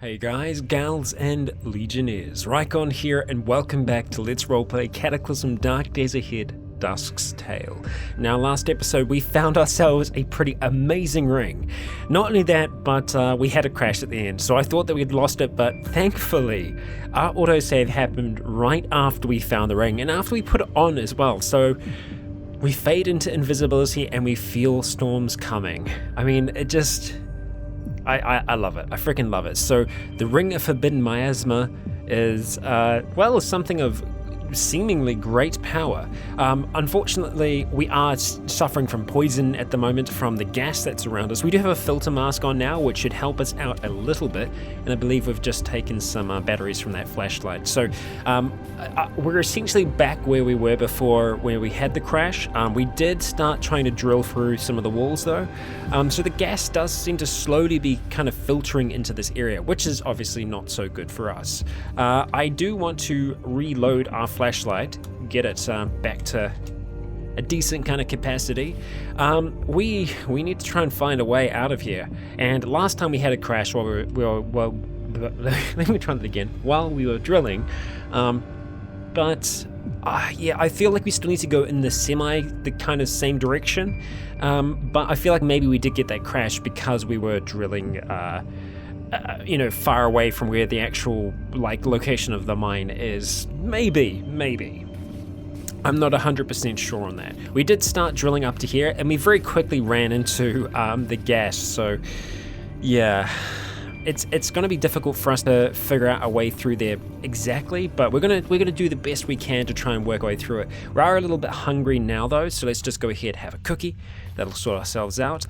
Hey guys, gals and legionnaires, Rycon here and welcome back to Let's Roleplay Cataclysm Dark Days Ahead, Dusk's Tale. Now last episode we found ourselves a pretty amazing ring. Not only that, but we had a crash at the end, so I thought that we'd lost it, but thankfully our autosave happened right after we found the ring and after we put it on as well, so we fade into invisibility and we feel storms coming. I mean, it just... I love it. I freaking love it. So the Ring of Forbidden Miasma is, well, something of seemingly great power. Unfortunately, we are suffering from poison at the moment from the gas that's around us. We do have a filter mask on now, which should help us out a little bit, and I believe we've just taken some batteries from that flashlight. So we're essentially back where we were before, where we had the crash. We did start trying to drill through some of the walls though, so the gas does seem to slowly be kind of filtering into this area, which is obviously not so good for us. I do want to reload our flashlight, get it back to a decent kind of capacity. We need to try and find a way out of here. And last time we had a crash while we were well, let me try that again. While we were drilling, yeah, I feel like we still need to go in the kind of same direction. But I feel like maybe we did get that crash because we were drilling far away from where the actual location of the mine is. Maybe. I'm not 100% sure on that. We did start drilling up to here and we very quickly ran into the gas, so yeah, it's going to be difficult for us to figure out a way through there exactly, but we're gonna do the best we can to try and work our way through it. We are a little bit hungry now though, so let's just go ahead and have a cookie. That'll sort ourselves out.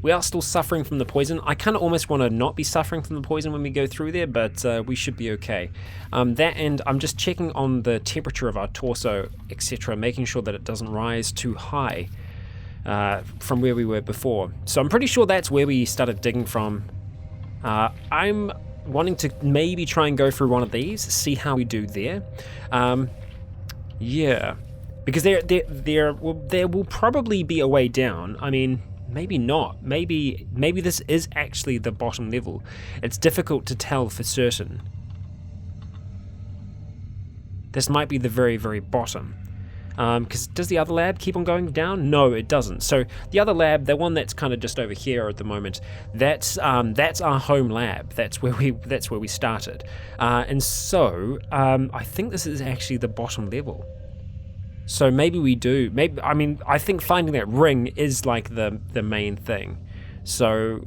We are still suffering from the poison. I kind of almost want to not be suffering from the poison when we go through there, but we should be okay. That, and I'm just checking on the temperature of our torso, etc., making sure that it doesn't rise too high from where we were before. So I'm pretty sure that's where we started digging from. I'm wanting to maybe try and go through one of these, see how we do there. Yeah, because there will probably be a way down. I mean, maybe not. Maybe this is actually the bottom level. It's difficult to tell for certain. This might be the very, very bottom. Because does the other lab keep on going down? No, it doesn't. So the other lab, the one that's kind of just over here at the moment, that's our home lab. That's where we started. And so I think this is actually the bottom level. So maybe we do. I think finding that ring is like the main thing. So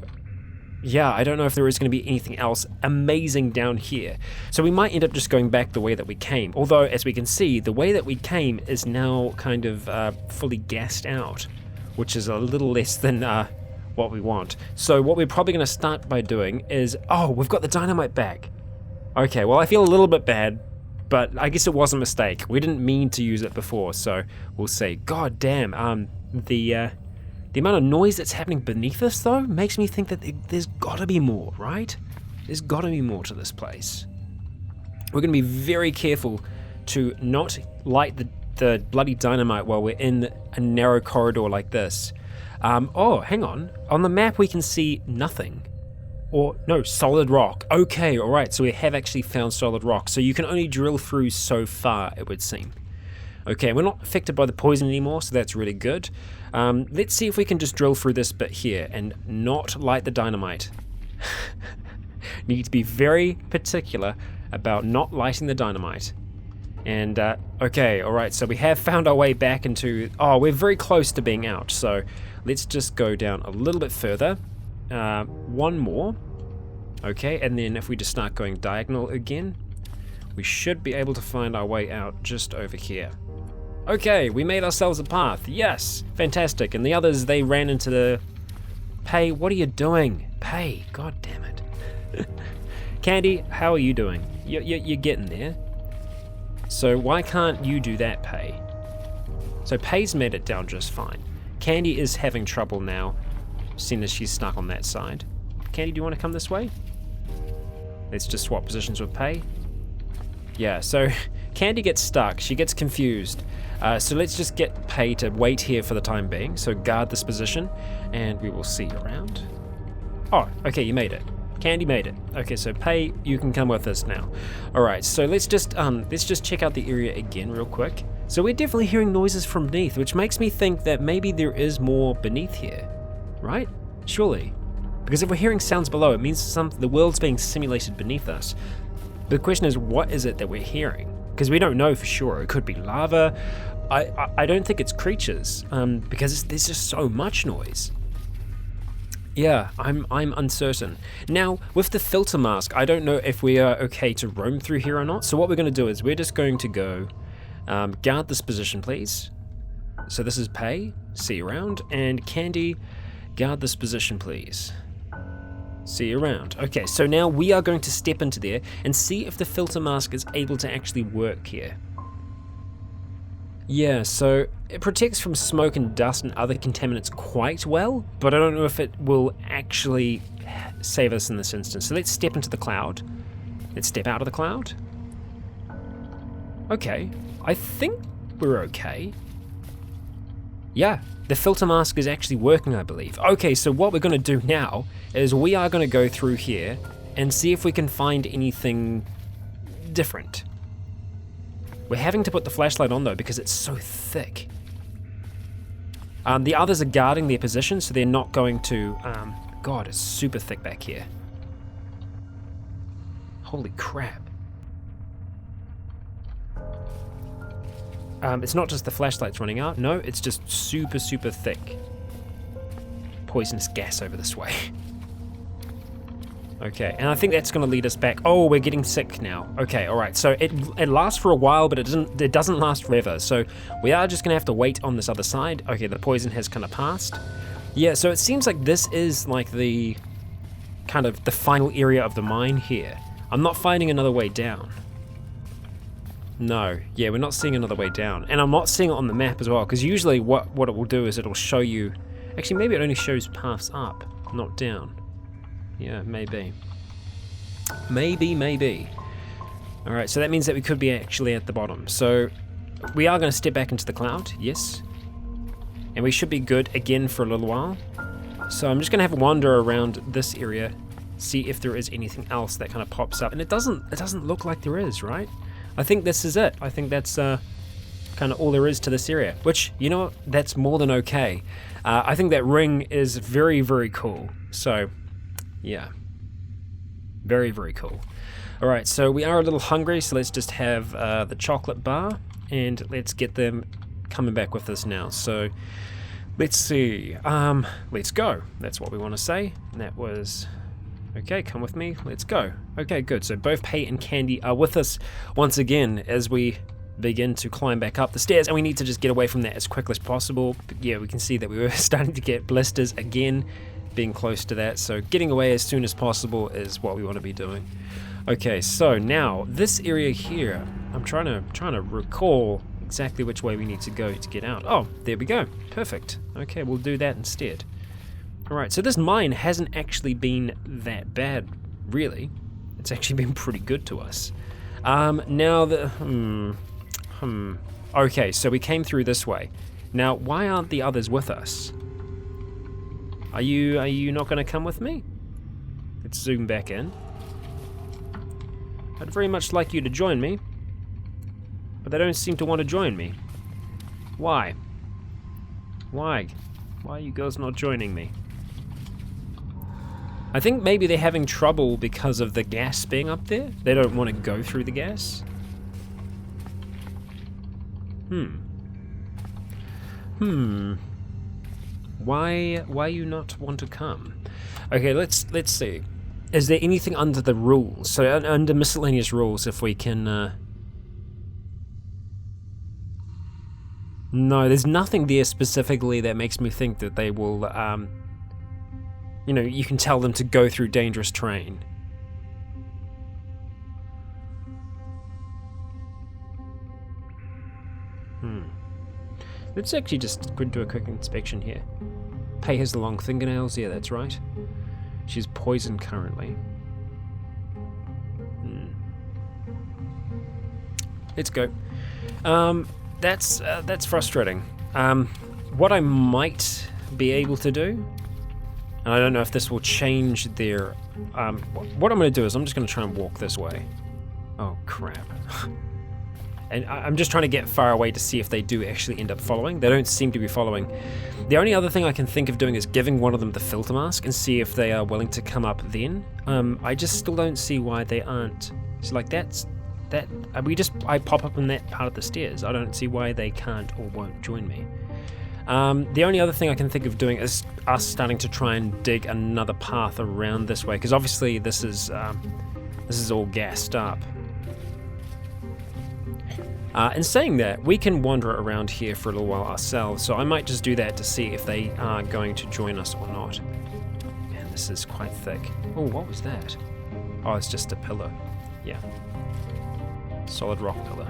yeah, I don't know if there is going to be anything else amazing down here. So we might end up just going back the way that we came. Although, as we can see, the way that we came is now kind of fully gassed out, which is a little less than what we want. So what we're probably going to start by doing is... Oh, we've got the dynamite back. Okay, well, I feel a little bit bad, but I guess it was a mistake. We didn't mean to use it before, so we'll say, God damn, the amount of noise that's happening beneath us, though, makes me think that there's got to be more, right? There's got to be more to this place. We're going to be very careful to not light the bloody dynamite while we're in a narrow corridor like this. Oh, hang on. On the map, we can see nothing. Or, no, solid rock. Okay, all right, so we have actually found solid rock. So you can only drill through so far, it would seem. Okay, we're not affected by the poison anymore, so that's really good. Let's see if we can just drill through this bit here and not light the dynamite. Need to be very particular about not lighting the dynamite. And, okay, alright, so we have found our way back into... Oh, we're very close to being out, so let's just go down a little bit further. One more. Okay, and then if we just start going diagonal again, we should be able to find our way out just over here. Okay, we made ourselves a path. Yes, fantastic. And the others, they ran into the... Pay, what are you doing? Pay, god damn it. Candy, how are you doing? You're getting there. So why can't you do that, Pay? So Pay's made it down just fine. Candy is having trouble now, seeing as she's stuck on that side. Candy, do you want to come this way? Let's just swap positions with Pay. Yeah, so Candy gets stuck. She gets confused. So let's just get Pay to wait here for the time being. So guard this position, and we will see you around. Oh, okay, you made it. Candy made it. Okay, so Pay, you can come with us now. All right, so let's just check out the area again real quick. So we're definitely hearing noises from beneath, which makes me think that maybe there is more beneath here, right? Surely, because if we're hearing sounds below, it means the world's being simulated beneath us. The question is, what is it that we're hearing? Because we don't know for sure. It could be lava. I don't think it's creatures, because there's just so much noise. Yeah, I'm uncertain. Now, with the filter mask, I don't know if we are okay to roam through here or not. So what we're going to do is we're just going to go guard this position, please. So this is Pay, see you around, and Candy, guard this position, please. See you around. Okay, so now we are going to step into there and see if the filter mask is able to actually work here. Yeah, so it protects from smoke and dust and other contaminants quite well, but I don't know if it will actually save us in this instance. So let's step into the cloud. Let's step out of the cloud. Okay, I think we're okay. Yeah, the filter mask is actually working, I believe. Okay, so what we're going to do now is we are going to go through here and see if we can find anything different. We're having to put the flashlight on though because it's so thick. The others are guarding their position, so they're not going to... God, it's super thick back here. Holy crap. It's not just the flashlight's running out. No, it's just super, super thick. Poisonous gas over this way. Okay, and I think that's going to lead us back. Oh, we're getting sick now. Okay, all right. So it lasts for a while, but it doesn't last forever. So we are just going to have to wait on this other side. Okay, the poison has kind of passed. Yeah, so it seems like this is like the kind of the final area of the mine here. I'm not finding another way down. No, yeah, we're not seeing another way down. And I'm not seeing it on the map as well, because usually what it will do is it'll show you... Actually, maybe it only shows paths up, not down. Yeah, maybe. Maybe. Alright, so that means that we could be actually at the bottom. So we are going to step back into the cloud, yes. And we should be good again for a little while. So I'm just going to have a wander around this area, see if there is anything else that kind of pops up. And it doesn't look like there is, right? I think this is it. I think that's kind of all there is to this area. Which, you know what? That's more than okay. I think that ring is very, very cool. So... yeah, very, very cool. All right, so we are a little hungry, so let's just have the chocolate bar, and let's get them coming back with us now. So let's see, let's go. That's what we want to say. And that was, okay, come with me, let's go. Okay, good, so both Pay and Candy are with us once again as we begin to climb back up the stairs, and we need to just get away from that as quickly as possible. But yeah, we can see that we were starting to get blisters again, being close to that, so getting away as soon as possible is what we want to be doing. Okay, so now this area here, I'm trying to recall exactly which way we need to go to get out. Oh, there we go. Perfect. Okay, we'll do that instead. All right, so this mine hasn't actually been that bad, really. It's actually been pretty good to us. Now the okay, so we came through this way. Now, why aren't the others with us? Are you not going to come with me? Let's zoom back in. I'd very much like you to join me, but they don't seem to want to join me. Why? Why? Why are you girls not joining me? I think maybe they're having trouble because of the gas being up there. They don't want to go through the gas. Why you not want to come? Okay, let's see. Is there anything under the rules? So under miscellaneous rules, if we can... No, there's nothing there specifically that makes me think that they will, you know, you can tell them to go through dangerous terrain. Let's actually just do a quick inspection here. Pay has the long fingernails, yeah, that's right. She's poisoned currently. Let's go. That's frustrating. What I might be able to do And I don't know if this will change their... what I'm going to do is I'm just going to try and walk this way. Oh, crap. And I'm just trying to get far away to see if they do actually end up following. They don't seem to be following. The only other thing I can think of doing is giving one of them the filter mask and see if they are willing to come up then. I just still don't see why they aren't. So like I pop up in that part of the stairs. I don't see why they can't or won't join me. The only other thing I can think of doing is us starting to try and dig another path around this way, because obviously this is all gassed up. In saying that, we can wander around here for a little while ourselves, so I might just do that to see if they are going to join us or not. Man, this is quite thick. Oh, what was that? Oh, it's just a pillar. Yeah. Solid rock pillar.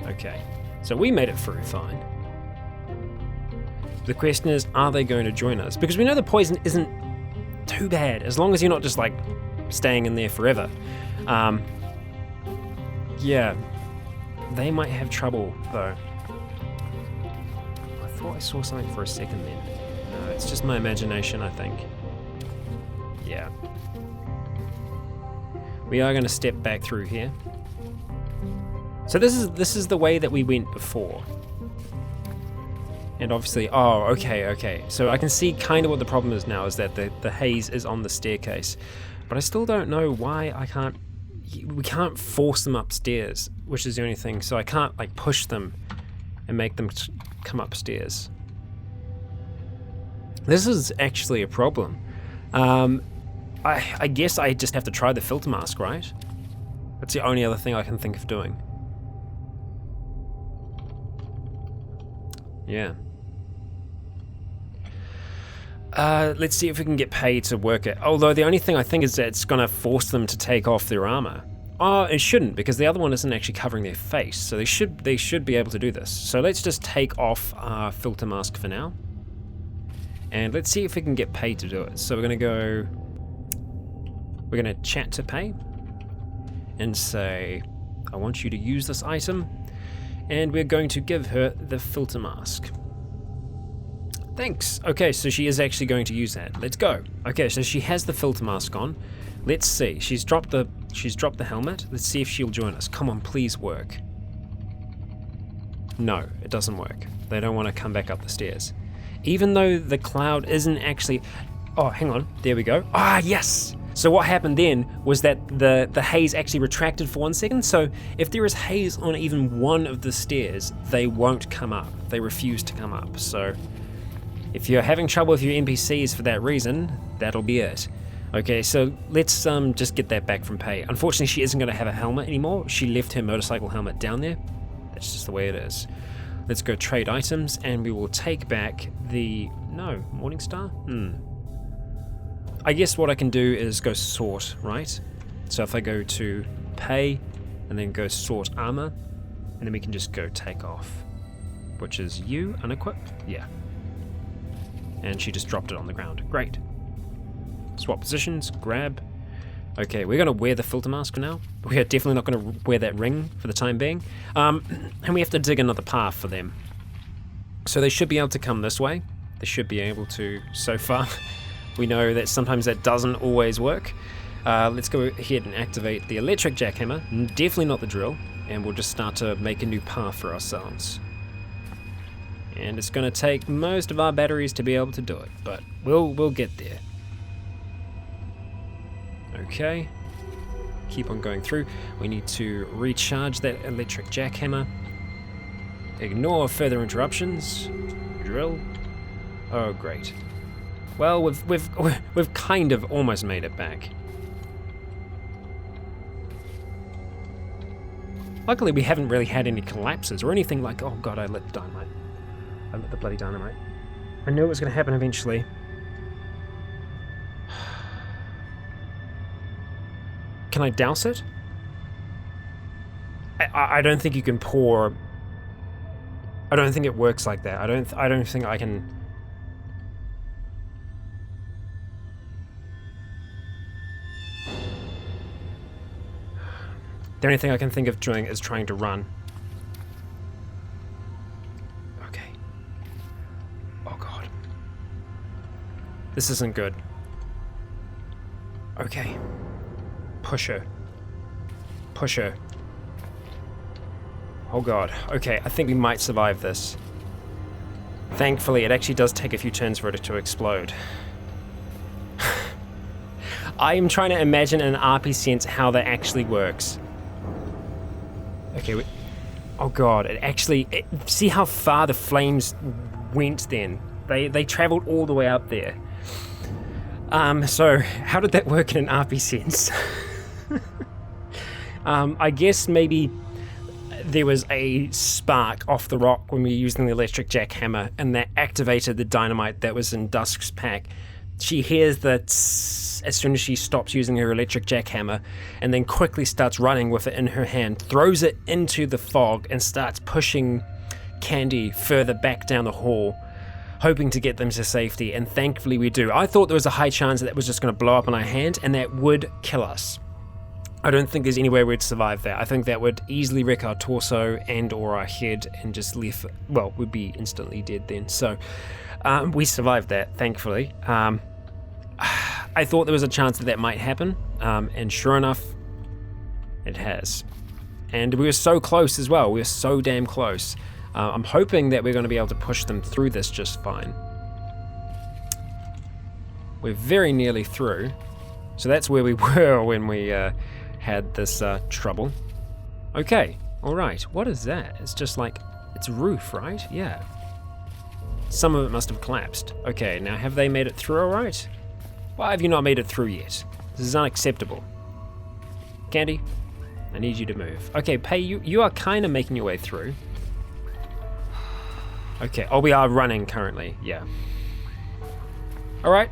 Okay. So we made it through fine. The question is, are they going to join us? Because we know the poison isn't too bad, as long as you're not just, like, staying in there forever. Yeah. They might have trouble, though. I thought I saw something for a second then. No, it's just my imagination, I think. Yeah. We are going to step back through here. So this is the way that we went before. And obviously, oh, okay. So I can see kind of what the problem is now, is that the haze is on the staircase. But I still don't know why we can't force them upstairs, which is the only thing. So I can't like push them and make them come upstairs. This is actually a problem. I guess I just have to try the filter mask, right? That's the only other thing I can think of doing. Yeah. Let's see if we can get paid to work it. Although the only thing I think is that it's going to force them to take off their armor. Oh, it shouldn't, because the other one isn't actually covering their face, so they should be able to do this. So let's just take off our filter mask for now. And let's see if we can get paid to do it. So we're going to chat to pay and say, I want you to use this item, and we're going to give her the filter mask. Thanks. Okay, so she is actually going to use that. Let's go. Okay, so she has the filter mask on. Let's see. She's dropped the helmet. Let's see if she'll join us. Come on, please work. No, it doesn't work. They don't want to come back up the stairs. Even though the cloud isn't actually... Oh, hang on. There we go. Ah, yes! So what happened then was that the haze actually retracted for 1 second. So if there is haze on even one of the stairs, they won't come up. They refuse to come up. So if you're having trouble with your NPCs for that reason, that'll be it. Okay, so let's just get that back from Pei. Unfortunately, she isn't going to have a helmet anymore. She left her motorcycle helmet down there. That's just the way it is. Let's go trade items, and we will take back the... No, Morningstar? I guess what I can do is go sort, right? So if I go to Pei, and then go sort armor, and then we can just go take off. Which is you, unequip? Yeah. And she just dropped it on the ground. Great. Swap positions, grab. Okay, we're going to wear the filter mask for now. We are definitely not going to wear that ring for the time being. And we have to dig another path for them. So they should be able to come this way. They should be able to, so far. We know that sometimes that doesn't always work. Let's go ahead and activate the electric jackhammer. Definitely not the drill. And we'll just start to make a new path for ourselves. And it's going to take most of our batteries to be able to do it, but we'll get there. Okay. Keep on going through. We need to recharge that electric jackhammer. Ignore further interruptions. Drill. Oh, great. Well, we've kind of almost made it back. Luckily, we haven't really had any collapses or anything like, oh god, I lit dynamite. I lit the bloody dynamite. I knew it was going to happen eventually. Can I douse it? I don't think you can pour... I don't think it works like that. I don't think I can... The only thing I can think of doing is trying to run. Okay. Oh god. This isn't good. Okay. Push her. Push her. Oh god. Okay, I think we might survive this. Thankfully, it actually does take a few turns for it to explode. I am trying to imagine in an RP sense how that actually works. Okay, oh god, it actually... see how far the flames went then? They traveled all the way up there. So, how did that work in an RP sense? I guess maybe there was a spark off the rock when we were using the electric jackhammer, and that activated the dynamite that was in Dusk's pack. She hears that as soon as she stops using her electric jackhammer, and then quickly starts running with it in her hand, throws it into the fog, and starts pushing Candy further back down the hall, hoping to get them to safety, and thankfully we do. I thought there was a high chance that was just going to blow up in our hand, and that would kill us. I don't think there's any way we'd survive that. I think that would easily wreck our torso and or our head and just leave, well, we'd be instantly dead then. So we survived that, thankfully. I thought there was a chance that might happen, and sure enough, it has. And we were so close as well. We were so damn close. I'm hoping that we're going to be able to push them through this just fine. We're very nearly through. So that's where we were when we had this trouble. Okay, alright. What is that? It's just like, it's a roof, right? Yeah. Some of it must have collapsed. Okay, now have they made it through alright? Why have you not made it through yet? This is unacceptable. Candy, I need you to move. Okay, Pei, you are kind of making your way through. Okay, oh, we are running currently, yeah. Alright,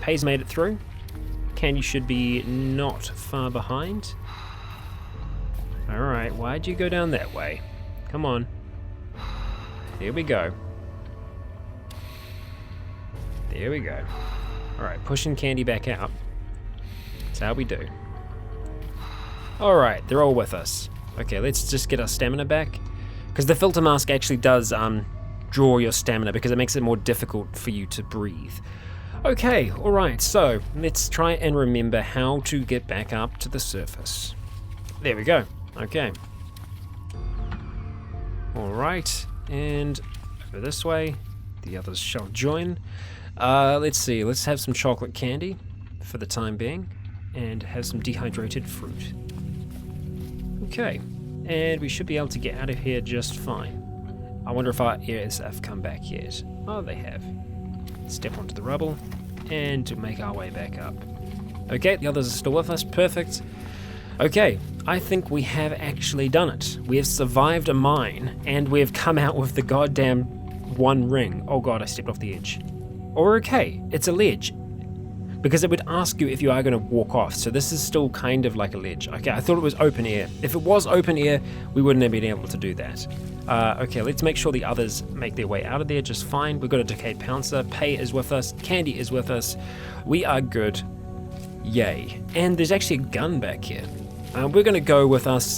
Pei's made it through. Candy should be not far behind. Alright, why'd you go down that way? Come on. There we go. There we go. Alright, pushing Candy back out. That's how we do. Alright, they're all with us. Okay, let's just get our stamina back. Because the filter mask actually does draw your stamina because it makes it more difficult for you to breathe. Okay, alright, so let's try and remember how to get back up to the surface. There we go. Okay. Alright, and over this way. The others shall join. Let's see, let's have some chocolate candy for the time being, and have some dehydrated fruit. Okay, and we should be able to get out of here just fine. I wonder if our ears have come back yet. Oh, they have. Step onto the rubble, and to make our way back up. Okay, the others are still with us, perfect. Okay, I think we have actually done it. We have survived a mine, and we have come out with the goddamn one ring. Oh god, I stepped off the edge. Or okay, it's a ledge. Because it would ask you if you are going to walk off, so this is still kind of like a ledge. Okay, I thought it was open air. If it was open air, we wouldn't have been able to do that. Okay, let's make sure the others make their way out of there just fine. We've got a decayed pouncer, Pei is with us, Candy is with us. We are good. Yay. And there's actually a gun back here. We're going to go with us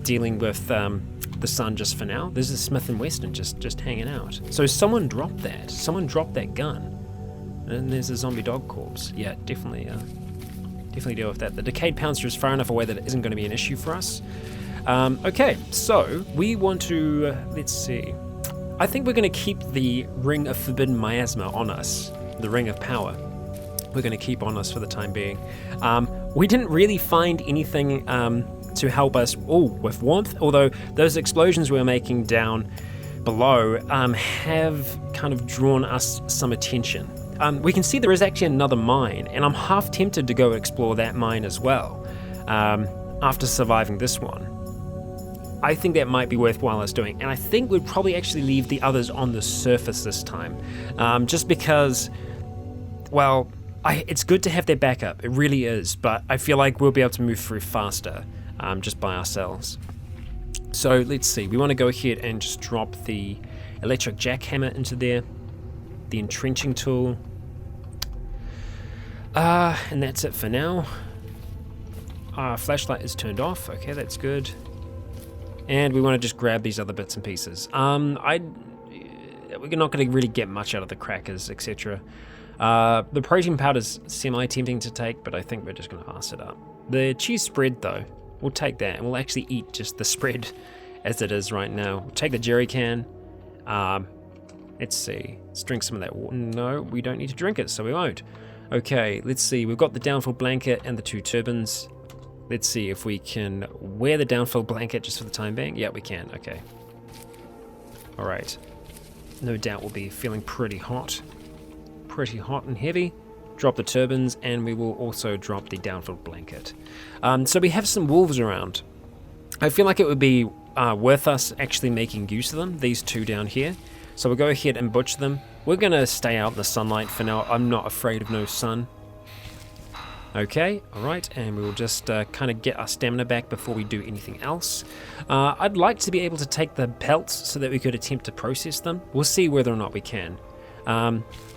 dealing with the sun just for now. This is Smith & Wesson just hanging out. So someone dropped that. Someone dropped that gun. And there's a zombie dog corpse. Yeah, definitely deal with that. The decayed pouncer is far enough away that it isn't going to be an issue for us. Okay, so we want to, let's see. I think we're going to keep the Ring of Forbidden Miasma on us. The Ring of Power. We're going to keep on us for the time being. We didn't really find anything to help us with warmth, although those explosions we were making down below have kind of drawn us some attention. We can see there is actually another mine, and I'm half tempted to go explore that mine as well after surviving this one. I think that might be worthwhile us doing, and I think we'd probably actually leave the others on the surface this time, just because, well, it's good to have their backup, it really is, but I feel like we'll be able to move through faster just by ourselves. So let's see, we want to go ahead and just drop the electric jackhammer into there, the entrenching tool, and that's it for now. Our flashlight is turned off, okay, that's good. And we want to just grab these other bits and pieces. We're not going to really get much out of the crackers, etc. The protein powder's semi-tempting to take, but I think we're just going to pass it up. The cheese spread, though, we'll take that, and we'll actually eat just the spread as it is right now. We'll take the jerry can. Let's see. Let's drink some of that water. No, we don't need to drink it, so we won't. Okay, let's see. We've got the downfill blanket and the 2 turbans. Let's see if we can wear the downfill blanket just for the time being. Yeah, we can. Okay. All right. No doubt we'll be feeling pretty hot. Pretty hot and heavy. Drop the turbans, and we will also drop the downfill blanket. So we have some wolves around. I feel like it would be worth us actually making use of them, these 2 down here. So we'll go ahead and butcher them. We're going to stay out in the sunlight for now. I'm not afraid of no sun. Okay, alright, and we will just kind of get our stamina back before we do anything else. I'd like to be able to take the pelts so that we could attempt to process them. We'll see whether or not we can.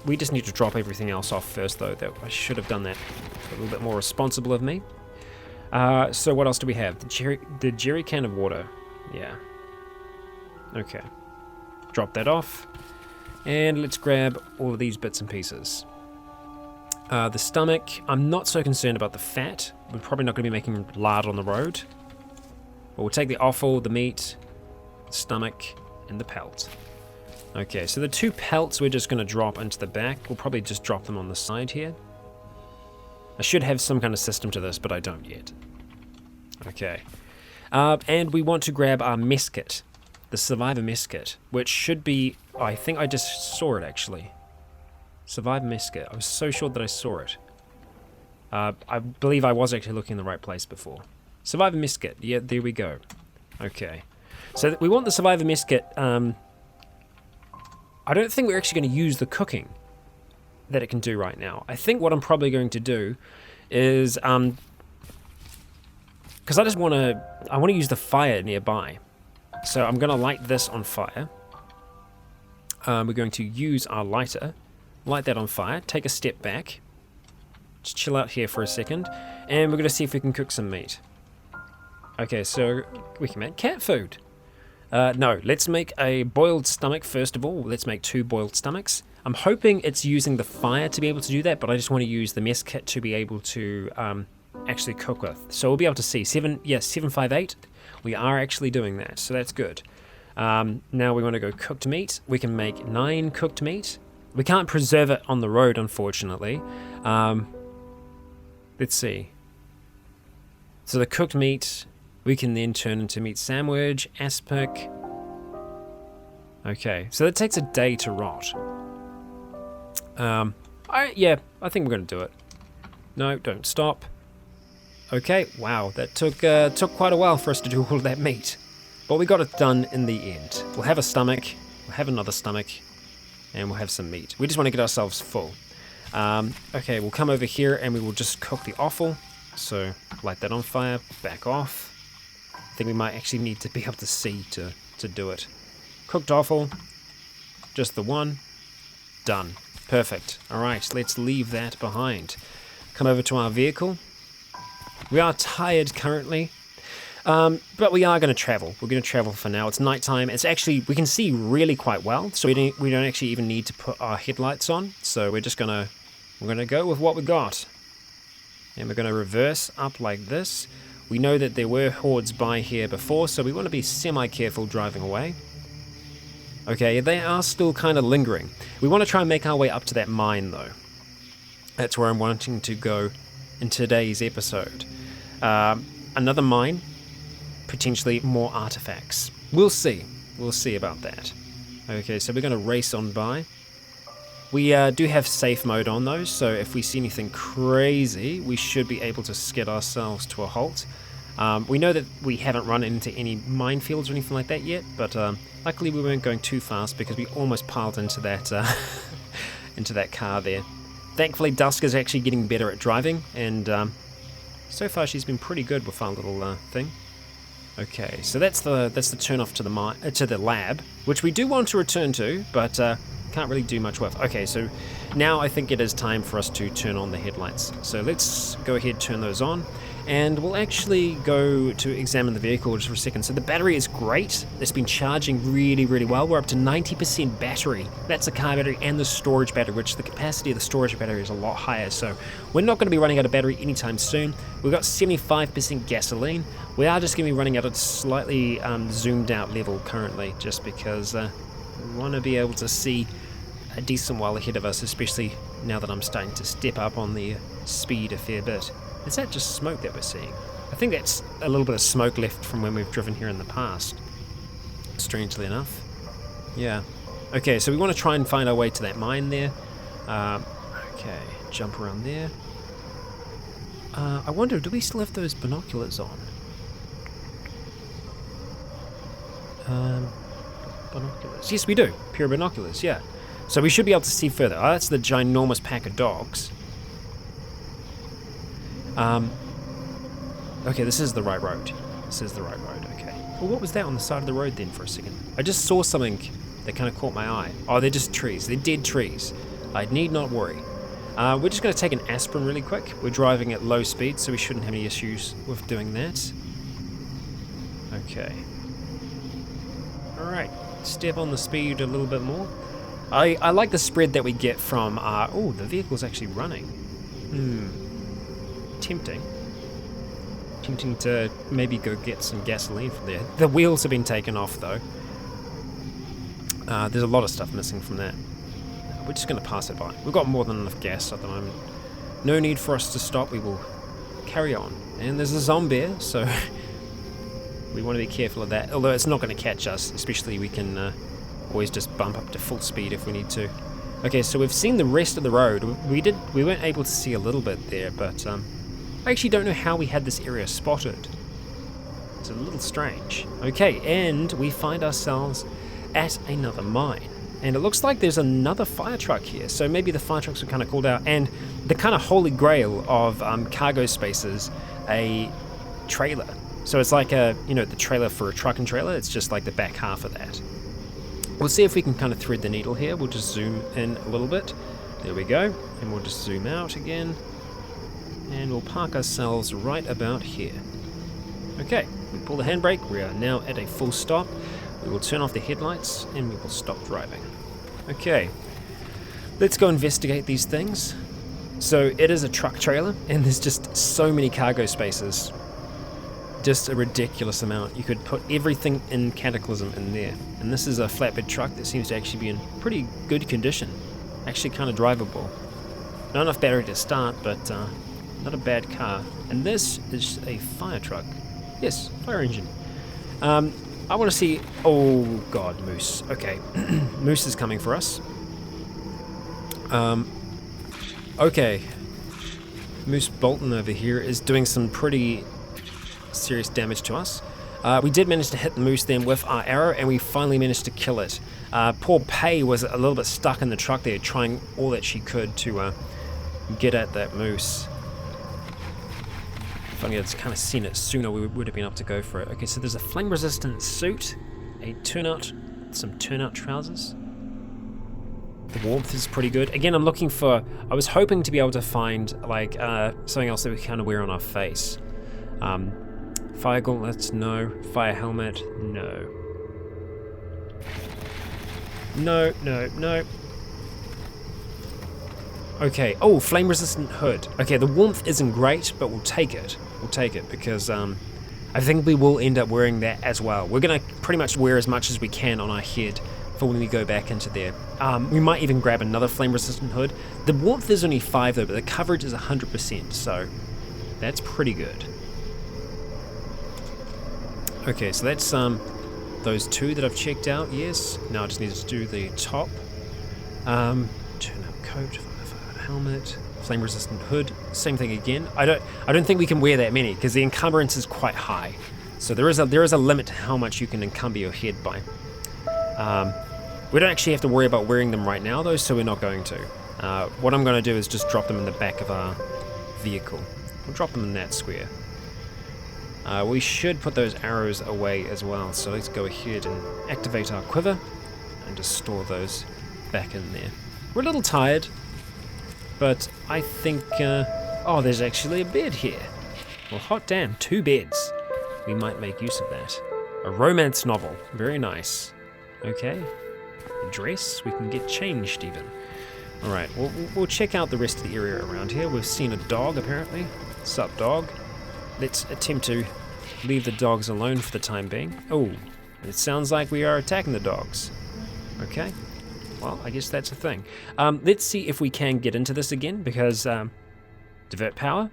We just need to drop everything else off first, though. I should have done that a little bit more responsible of me. So what else do we have? The jerry can of water. Yeah. Okay. Drop that off. And let's grab all of these bits and pieces. The stomach, I'm not so concerned about the fat. We're probably not going to be making lard on the road. But we'll take the offal, the meat, the stomach, and the pelt. Okay, so the 2 pelts we're just going to drop into the back. We'll probably just drop them on the side here. I should have some kind of system to this, but I don't yet. Okay. And we want to grab our mess kit. The Survivor mess kit, which should be... Oh, I think I just saw it, actually. Survivor mess kit. I was so sure that I saw it. I believe I was actually looking in the right place before. Survivor mess kit. Yeah, there we go. Okay. So we want the Survivor mess kit. I don't think we're actually going to use the cooking that it can do right now. I think what I'm probably going to do is... because I want to use the fire nearby. So I'm going to light this on fire. We're going to use our lighter. Light that on fire. Take a step back. Just chill out here for a second. And we're going to see if we can cook some meat. Okay, so we can make cat food. No, let's make a boiled stomach first of all. Let's make 2 boiled stomachs. I'm hoping it's using the fire to be able to do that, but I just want to use the mess kit to be able to actually cook with. So we'll be able to see 758. We are actually doing that, so that's good. Now we want to go cooked meat. We can make 9 cooked meat. We can't preserve it on the road, unfortunately. Let's see. So the cooked meat, we can then turn into meat sandwich, aspic. Okay, so that takes a day to rot. Yeah, I think we're going to do it. No, don't stop. Okay, wow, that took quite a while for us to do all of that meat. But we got it done in the end. We'll have a stomach, we'll have another stomach, and we'll have some meat. We just want to get ourselves full. Okay, we'll come over here and we will just cook the offal. So, light that on fire, back off. I think we might actually need to be able to see to do it. Cooked offal, just the one, done. Perfect. Alright, let's leave that behind. Come over to our vehicle. We are tired currently, but we are going to travel. We're going to travel for now. It's nighttime. It's actually, we can see really quite well, so we don't actually even need to put our headlights on. So we're just we're gonna go with what we got, and we're going to reverse up like this. We know that there were hordes by here before, so we want to be semi-careful driving away. Okay, they are still kind of lingering. We want to try and make our way up to that mine, though. That's where I'm wanting to go in today's episode. Another mine, potentially more artifacts. We'll see. We'll see about that. Okay, so we're going to race on by. We do have safe mode on those, so if we see anything crazy, we should be able to skid ourselves to a halt. We know that we haven't run into any minefields or anything like that yet, but luckily we weren't going too fast because we almost piled into that into that car there. Thankfully, Dusk is actually getting better at driving, and so far she's been pretty good with our little thing. Okay, so that's the turn off to the lab, which we do want to return to, but can't really do much with. Okay, so now I think it is time for us to turn on the headlights. So let's go ahead, turn those on, and we'll actually go to examine the vehicle just for a second. So the battery is great. It's been charging really, really well. We're up to 90% battery. That's the car battery and the storage battery, which the capacity of the storage battery is a lot higher. So we're not going to be running out of battery anytime soon. We've got 75% gasoline. We are just going to be running at a slightly zoomed out level currently, just because we want to be able to see a decent while ahead of us, especially now that I'm starting to step up on the speed a fair bit. Is that just smoke that we're seeing? I think that's a little bit of smoke left from when we've driven here in the past, strangely enough. Yeah. Okay, so we want to try and find our way to that mine there. Okay, jump around there. I wonder, do we still have those binoculars on? Binoculars. Yes, we do. Pure binoculars, yeah. So we should be able to see further. Oh, that's the ginormous pack of dogs. Okay, this is the right road. This is the right road, okay. Well, what was that on the side of the road then for a second? I just saw something that kind of caught my eye. Oh, they're just trees. They're dead trees. I need not worry. We're just going to take an aspirin really quick. We're driving at low speed, so we shouldn't have any issues with doing that. Okay. Alright, step on the speed a little bit more. I like the spread that we get from... oh, the vehicle's actually running. Tempting. Tempting to maybe go get some gasoline from there. The wheels have been taken off, though. There's a lot of stuff missing from that. We're just going to pass it by. We've got more than enough gas at the moment. No need for us to stop. We will carry on. And there's a zombie, so we want to be careful of that. Although it's not going to catch us, especially we can always just bump up to full speed if we need to. Okay, so we've seen the rest of the road. We weren't able to see a little bit there, but I actually don't know how we had this area spotted. It's a little strange. Okay, and we find ourselves at another mine. And it looks like there's another fire truck here, so maybe the fire trucks were kind of called out. And the kind of holy grail of cargo spaces, a trailer. So it's like the trailer for a truck and trailer. It's just like the back half of that. We'll see if we can kind of thread the needle here. We'll just zoom in a little bit. There we go. And we'll just zoom out again. And we'll park ourselves right about here. Okay, we pull the handbrake. We are now at a full stop. We will turn off the headlights and we will stop driving. Okay, let's go investigate these things. So it is a truck trailer and there's just so many cargo spaces. Just a ridiculous amount. You could put everything in Cataclysm in there. And this is a flatbed truck that seems to actually be in pretty good condition. Actually kind of drivable. Not enough battery to start, but not a bad car. And this is a fire truck. Yes, fire engine. I want to see... Oh, God, moose. Okay. Moose is coming for us. Okay. Moose Bolton over here is doing some pretty serious damage to us. We did manage to hit the moose then with our arrow, and we finally managed to kill it. Poor Pei was a little bit stuck in the truck there, trying all that she could to get at that moose. If I had kind of seen it sooner, we would have been able to go for it. Okay, so there's a flame-resistant suit, some turnout trousers. The warmth is pretty good. Again, I'm looking for... I was hoping to be able to find like something else that we kind of wear on our face. Fire gauntlets, no. Fire helmet, no. No. Okay, oh, flame-resistant hood. Okay, the warmth isn't great, but we'll take it. We'll take it, because I think we will end up wearing that as well. We're going to pretty much wear as much as we can on our head for when we go back into there. We might even grab another flame-resistant hood. The warmth is only 5 though, but the coverage is 100%, so that's pretty good. Okay, so that's those two that I've checked out, yes. Now I just need to do the top. Turn-up coat, helmet, flame-resistant hood, same thing again. I don't think we can wear that many because the encumbrance is quite high. So there is a limit to how much you can encumber your head by. We don't actually have to worry about wearing them right now though, so we're not going to. What I'm going to do is just drop them in the back of our vehicle. We'll drop them in that square. We should put those arrows away as well, so let's go ahead and activate our quiver and just store those back in there. We're a little tired, but I think... oh, there's actually a bed here. Well, hot damn, 2 beds. We might make use of that. A romance novel. Very nice. Okay. A dress. We can get changed even. Alright, we'll check out the rest of the area around here. We've seen a dog, apparently. Sup, dog? Let's attempt to leave the dogs alone for the time being. Oh, it sounds like we are attacking the dogs. Okay. Well, I guess that's a thing. Let's see if we can get into this again, because divert power.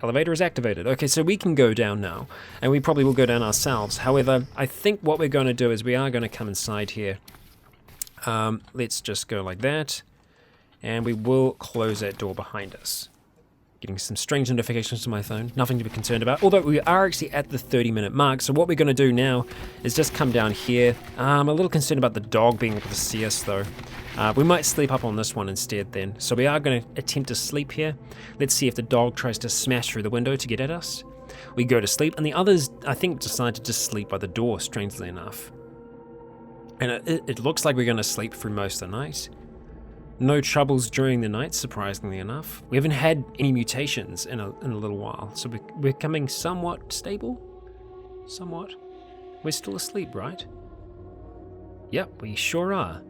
Elevator is activated. Okay, so we can go down now, and we probably will go down ourselves. However, I think what we're going to do is we are going to come inside here. Let's just go like that, and we will close that door behind us. Getting some strange notifications to my phone, nothing to be concerned about. Although we are actually at the 30-minute mark, so what we're going to do now is just come down here. I'm a little concerned about the dog being able to see us though. We might sleep up on this one instead then. So we are going to attempt to sleep here. Let's see if the dog tries to smash through the window to get at us. We go to sleep, and the others, I think, decide to just sleep by the door, strangely enough. And it looks like we're going to sleep through most of the night. No troubles during the night, surprisingly enough. We haven't had any mutations in a little while, so we're becoming somewhat stable. Somewhat. We're still asleep, right? Yep, we sure are.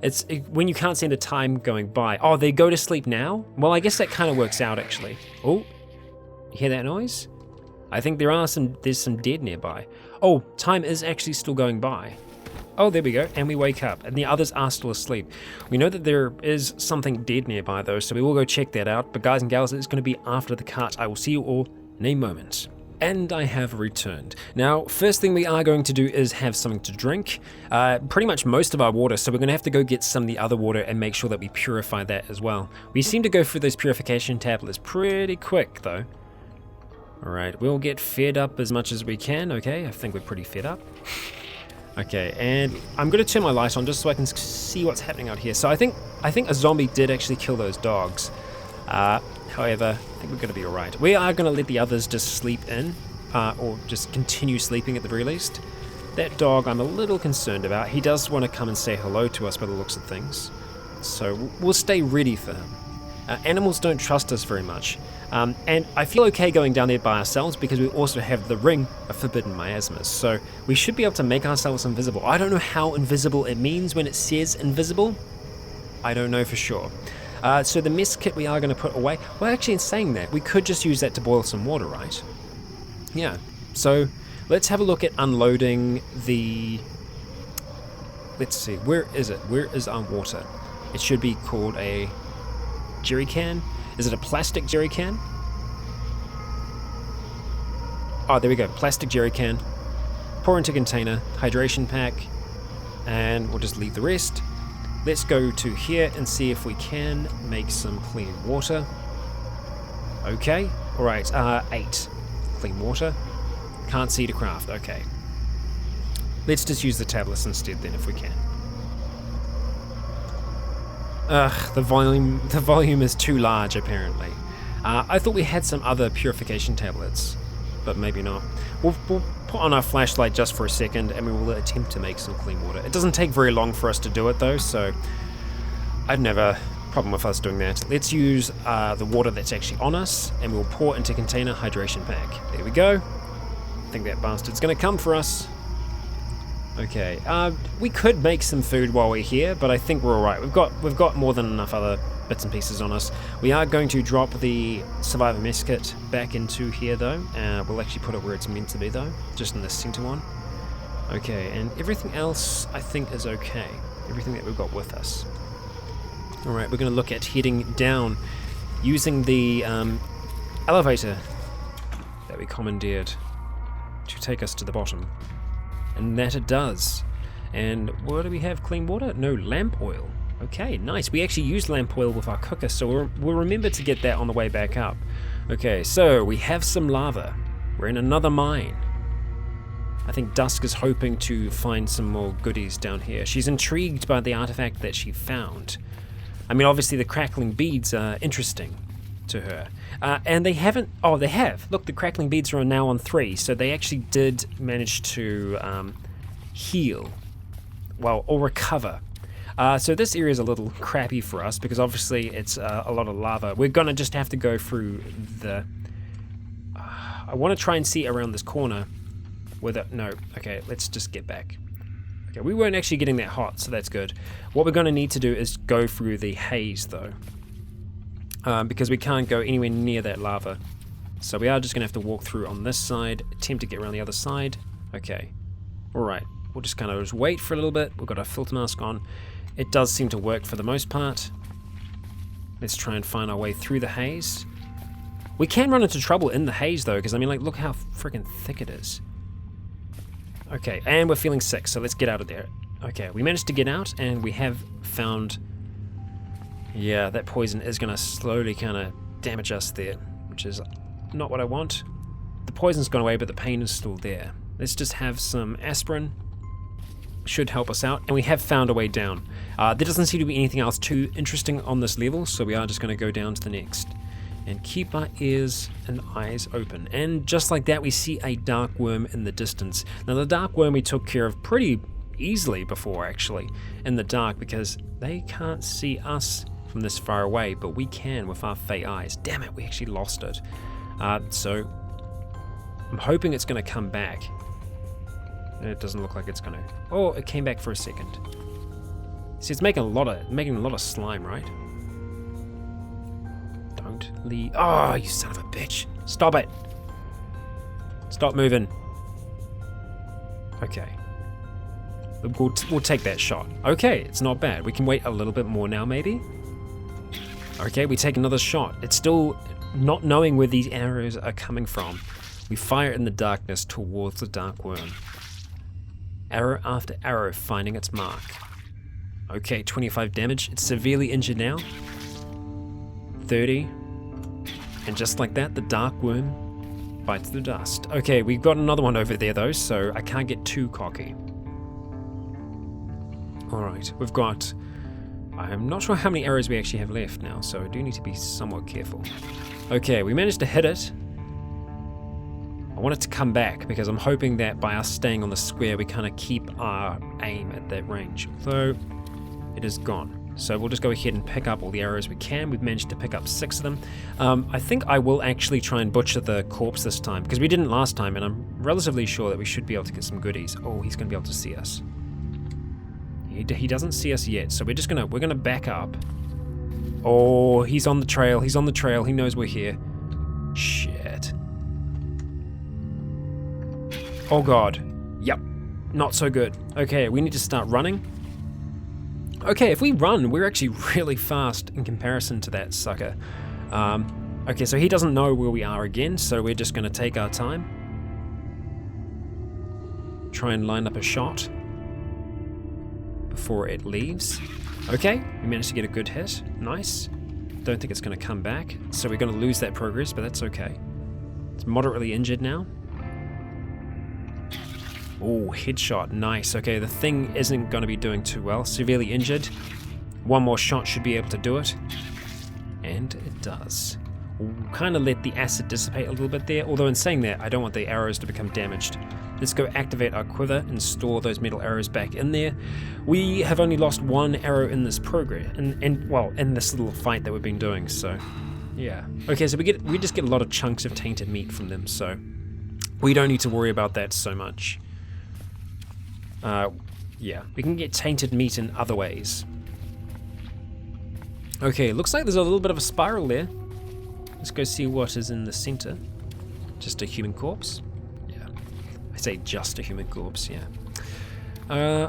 It's when you can't see the time going by. Oh, they go to sleep now? Well, I guess that kind of works out, actually. Oh, you hear that noise? I think there's some dead nearby. Oh, time is actually still going by. Oh, there we go, and we wake up, and the others are still asleep. We know that there is something dead nearby, though, so we will go check that out. But guys and gals, it's going to be after the cut. I will see you all in a moment. And I have returned. Now, first thing we are going to do is have something to drink. Pretty much most of our water, so we're going to have to go get some of the other water and make sure that we purify that as well. We seem to go through those purification tablets pretty quick, though. Alright, we'll get fed up as much as we can, okay? I think we're pretty fed up. Okay, and I'm going to turn my light on just so I can see what's happening out here. So I think a zombie did actually kill those dogs. However, I think we're going to be alright. We are going to let the others just sleep in, or just continue sleeping at the very least. That dog I'm a little concerned about. He does want to come and say hello to us by the looks of things. So we'll stay ready for him. Animals don't trust us very much. And I feel okay going down there by ourselves because we also have the ring of forbidden miasmas. So we should be able to make ourselves invisible. I don't know how invisible it means when it says invisible. I don't know for sure. So the mess kit we are going to put away. Well, actually in saying that, we could just use that to boil some water, right? Yeah. So let's have a look at unloading the... Let's see, where is it? Where is our water? It should be called a jerry can. Is it a plastic jerry can? Oh, there we go. Plastic jerry can. Pour into container. Hydration pack. And we'll just leave the rest. Let's go to here and see if we can make some clean water. Okay. Alright, 8. Clean water. Can't see to craft. Okay. Let's just use the tablets instead then if we can. Ugh, the volume is too large apparently. I thought we had some other purification tablets, but maybe not. We'll put on our flashlight just for a second and we will attempt to make some clean water. It doesn't take very long for us to do it though, so I'd never problem with us doing that. Let's use the water that's actually on us and we'll pour into container hydration pack. There we go. I think that bastard's gonna come for us. Okay, we could make some food while we're here, but I think we're alright. We've got more than enough other bits and pieces on us. We are going to drop the Survivor mess kit back into here though. We'll actually put it where it's meant to be though, just in the center one. Okay, and everything else I think is okay. Everything that we've got with us. Alright, we're going to look at heading down using the elevator that we commandeered to take us to the bottom. And that it does. And what do we have? Clean water? No, lamp oil. Okay, nice. We actually used lamp oil with our cooker, so we'll remember to get that on the way back up. Okay, so we have some lava. We're in another mine. I think Dusk is hoping to find some more goodies down here. She's intrigued by the artifact that she found. I mean, obviously the crackling beads are interesting to her. And they haven't... Oh, they have. Look, the crackling beads are now on 3, so they actually did manage to heal. Well, or recover. So this area is a little crappy for us because obviously it's a lot of lava. We're going to just have to go through the... I want to try and see around this corner whether... No, okay, let's just get back. Okay, we weren't actually getting that hot, so that's good. What we're going to need to do is go through the haze, though. Because we can't go anywhere near that lava. So we are just going to have to walk through on this side, attempt to get around the other side. Okay, alright. We'll just kind of just wait for a little bit. We've got our filter mask on. It does seem to work for the most part. Let's try and find our way through the haze. We can run into trouble in the haze, though, because, I mean, like, look how freaking thick it is. Okay, and we're feeling sick, so let's get out of there. Okay, we managed to get out, and we have found... Yeah, that poison is going to slowly kind of damage us there, which is not what I want. The poison's gone away, but the pain is still there. Let's just have some aspirin. Should help us out, and we have found a way down. There doesn't seem to be anything else too interesting on this level, so we are just going to go down to the next. And keep our ears and eyes open. And just like that, we see a dark worm in the distance. Now, the dark worm we took care of pretty easily before, actually, in the dark, because they can't see us from this far away, but we can with our fey eyes. Damn it, we actually lost it. So I'm hoping it's going to come back. It doesn't look like it's going to. Oh, it came back for a second. See, it's making a lot of slime, right? Don't leave. Oh, you son of a bitch! Stop it! Stop moving. Okay. We'll take that shot. Okay, it's not bad. We can wait a little bit more now, maybe. Okay, we take another shot. It's still not knowing where these arrows are coming from. We fire in the darkness towards the dark worm. Arrow after arrow finding its mark. Okay, 25 damage. It's severely injured now. 30. And just like that, the dark worm bites the dust. Okay, we've got another one over there though, so I can't get too cocky. Alright, we've got... I'm not sure how many arrows we actually have left now, so I do need to be somewhat careful. Okay, we managed to hit it. I want it to come back, because I'm hoping that by us staying on the square, we kind of keep our aim at that range. Although, it is gone. So we'll just go ahead and pick up all the arrows we can. We've managed to pick up 6 of them. I think I will actually try and butcher the corpse this time, because we didn't last time, and I'm relatively sure that we should be able to get some goodies. Oh, he's going to be able to see us. He doesn't see us yet, so we're gonna back up. Oh, he's on the trail. He's on the trail. He knows we're here. Shit. Oh god. Yep. Not so good. Okay, we need to start running. Okay, if we run, we're actually really fast in comparison to that sucker. Okay, so he doesn't know where we are again, so we're just gonna take our time. Try and line up a shot before it leaves. Okay, we managed to get a good hit. Nice. Don't think it's going to come back, so we're going to lose that progress, but that's okay. It's moderately injured now. Oh, headshot. Nice. Okay, the thing isn't going to be doing too well. Severely injured. One more shot should be able to do it. And it does. We'll kind of let the acid dissipate a little bit there, although in saying that, I don't want the arrows to become damaged. Let's go activate our quiver and store those metal arrows back in there. We have only lost 1 arrow in this progress, in this little fight that we've been doing, so yeah. Okay, so we just get a lot of chunks of tainted meat from them, so we don't need to worry about that so much. Yeah, we can get tainted meat in other ways. Okay, looks like there's a little bit of a spiral there. Let's go see what is in the center. Just a human corpse. I say just a human corpse, yeah.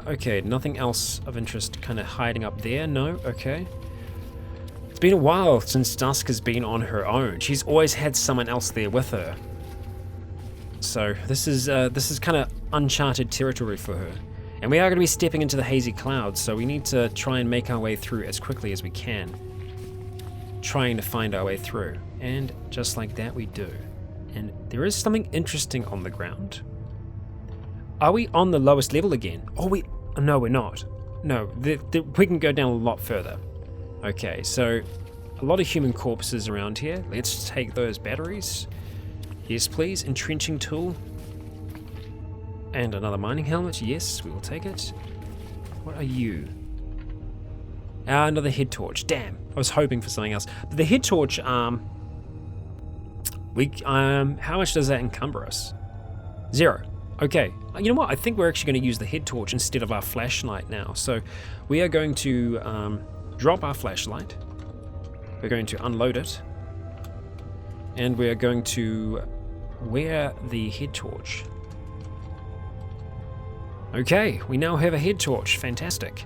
Okay, nothing else of interest kind of hiding up there, no, okay. It's been a while since Dusk has been on her own. She's always had someone else there with her. So this is kind of uncharted territory for her. And we are going to be stepping into the hazy clouds, so we need to try and make our way through as quickly as we can. Trying to find our way through. And just like that we do. And there is something interesting on the ground. Are we on the lowest level again? Oh, no, we're not. No, we can go down a lot further. Okay, so a lot of human corpses around here. Let's take those batteries. Yes, please. Entrenching tool. And another mining helmet. Yes, we will take it. What are you? Another head torch. Damn, I was hoping for something else. But the head torch, How much does that encumber us? 0. Okay, you know what? I think we're actually going to use the head torch instead of our flashlight now. So we are going to drop our flashlight. We're going to unload it. And we're going to wear the head torch. Okay, we now have a head torch. Fantastic.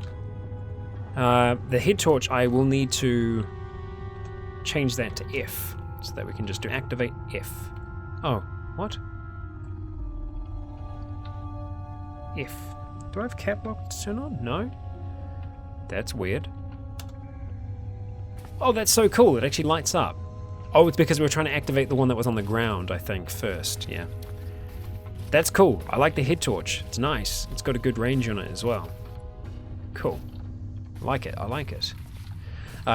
The head torch, I will need to change that to F so that we can just do activate F. Oh, what? F. Do I have cap lock to turn on? No. That's weird. Oh, that's so cool. It actually lights up. Oh, it's because we were trying to activate the one that was on the ground, I think, first. Yeah. That's cool. I like the head torch. It's nice. It's got a good range on it as well. Cool. I like it. I like it.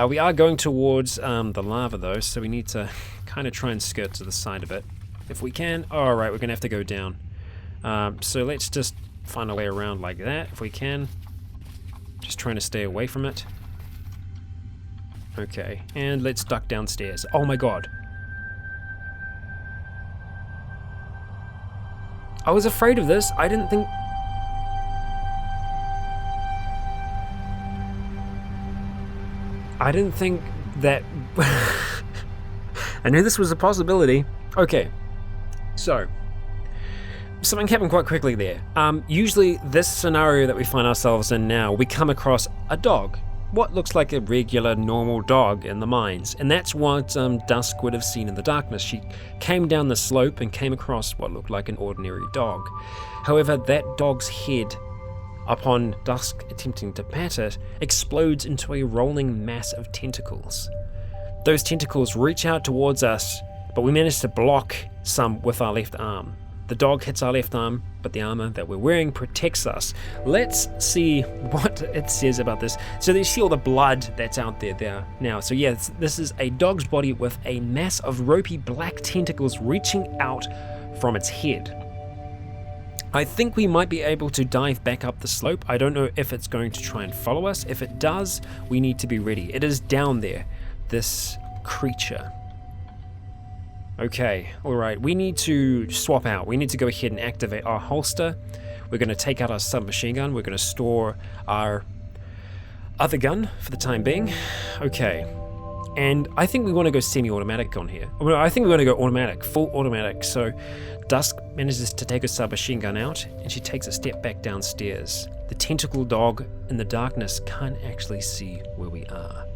We are going towards the lava, though, so we need to kind of try and skirt to the side of it. If we can. All right, we're going to have to go down. So let's just find a way around like that, if we can. Just trying to stay away from it. Okay, and let's duck downstairs. Oh my god. I was afraid of this. I didn't think... that... I knew this was a possibility. Okay, so... something happened quite quickly there. Usually this scenario that we find ourselves in now, we come across a dog. What looks like a regular, normal dog in the mines. And that's what Dusk would have seen in the darkness. She came down the slope and came across what looked like an ordinary dog. However, that dog's head, upon Dusk attempting to pat it, explodes into a rolling mass of tentacles. Those tentacles reach out towards us, but we manage to block some with our left arm. The dog hits our left arm, but the armor that we're wearing protects us. Let's see what it says about this. So you see all the blood that's out there now. So yeah, this is a dog's body with a mass of ropey black tentacles reaching out from its head. I think we might be able to dive back up the slope. I don't know if it's going to try and follow us. If it does, we need to be ready. It is down there, this creature. Okay, alright, we need to swap out. We need to go ahead and activate our holster. We're going to take out our submachine gun. We're going to store our other gun for the time being. Okay, and I think we want to go semi-automatic on here. Well, I think we want to go automatic, full automatic. So Dusk manages to take her submachine gun out, and she takes a step back downstairs. The tentacle dog in the darkness can't actually see where we are.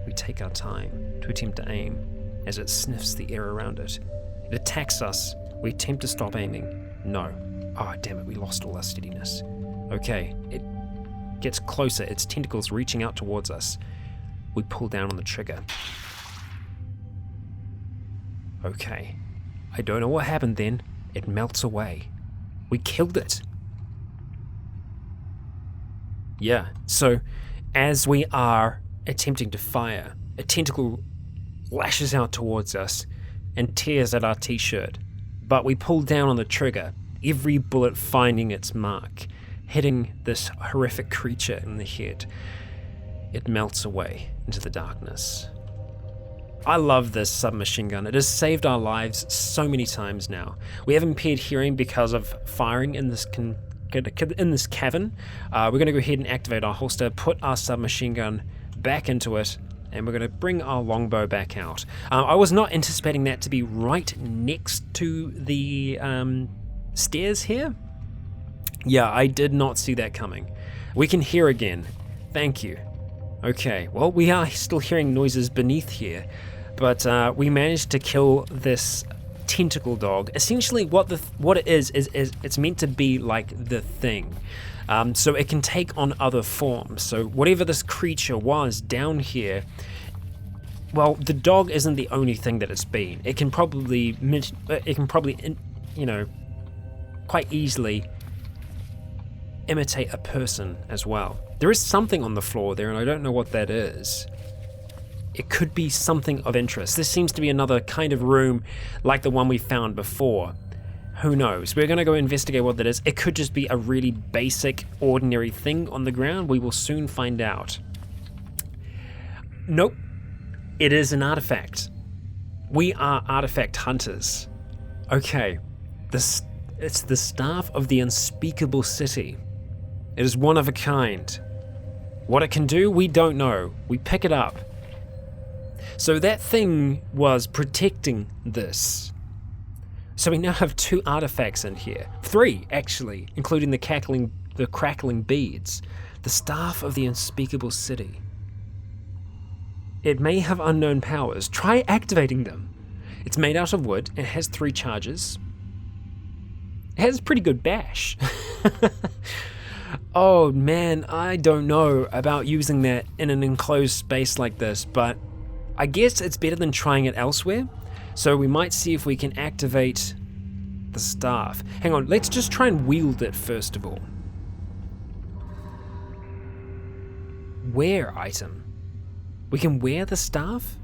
We take our time to attempt to aim. As it sniffs the air around it. It attacks us. We attempt to stop aiming. No. Oh, damn it, we lost all our steadiness. Okay, it gets closer, its tentacles reaching out towards us. We pull down on the trigger. Okay. I don't know what happened then. It melts away. We killed it. Yeah, so as we are attempting to fire, a tentacle lashes out towards us and tears at our t-shirt, but we pull down on the trigger, every bullet finding its mark, hitting this horrific creature in the head. It melts away into the darkness. I love this submachine gun. It has saved our lives so many times now. We have impaired hearing because of firing in this cavern. We're going to go ahead and activate our holster, put our submachine gun back into it, and we're going to bring our longbow back out. I was not anticipating that to be right next to the stairs here. Yeah, I did not see that coming. We can hear again. Thank you. Okay, well, we are still hearing noises beneath here, but we managed to kill this tentacle dog. Essentially, what it is it's meant to be like the thing. So it can take on other forms. So whatever this creature was down here, well, the dog isn't the only thing that it's been. It can probably, you know, quite easily imitate a person as well. There is something on the floor there, and I don't know what that is. It could be something of interest. This seems to be another kind of room like the one we found before. Who knows? We're going to go investigate what that is. It could just be a really basic, ordinary thing on the ground. We will soon find out. Nope. It is an artifact. We are artifact hunters. Okay, it's the staff of the unspeakable city. It is one of a kind. What it can do, we don't know. We pick it up. So that thing was protecting this. So we now have 2 artifacts in here. 3, actually, including the crackling beads. The staff of the unspeakable city. It may have unknown powers. Try activating them. It's made out of wood. It has 3 charges. It has pretty good bash. Oh man, I don't know about using that in an enclosed space like this, but I guess it's better than trying it elsewhere. So we might see if we can activate the staff. Hang on, let's just try and wield it first of all. Wear item. We can wear the staff?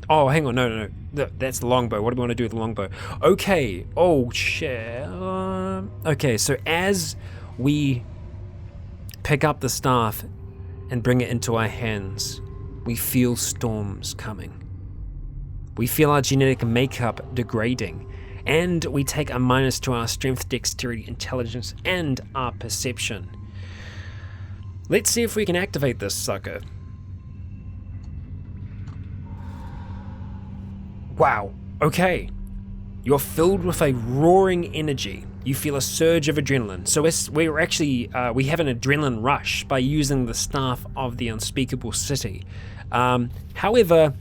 Oh, hang on, no. That's the longbow. What do we want to do with the longbow? Okay, oh shit. Okay, so as we pick up the staff and bring it into our hands, we feel storms coming. We feel our genetic makeup degrading, and we take a minus to our strength, dexterity, intelligence, and our perception. Let's see if we can activate this sucker. Wow, okay. You're filled with a roaring energy. You feel a surge of adrenaline. So we're actually, we have an adrenaline rush by using the staff of the unspeakable city. However,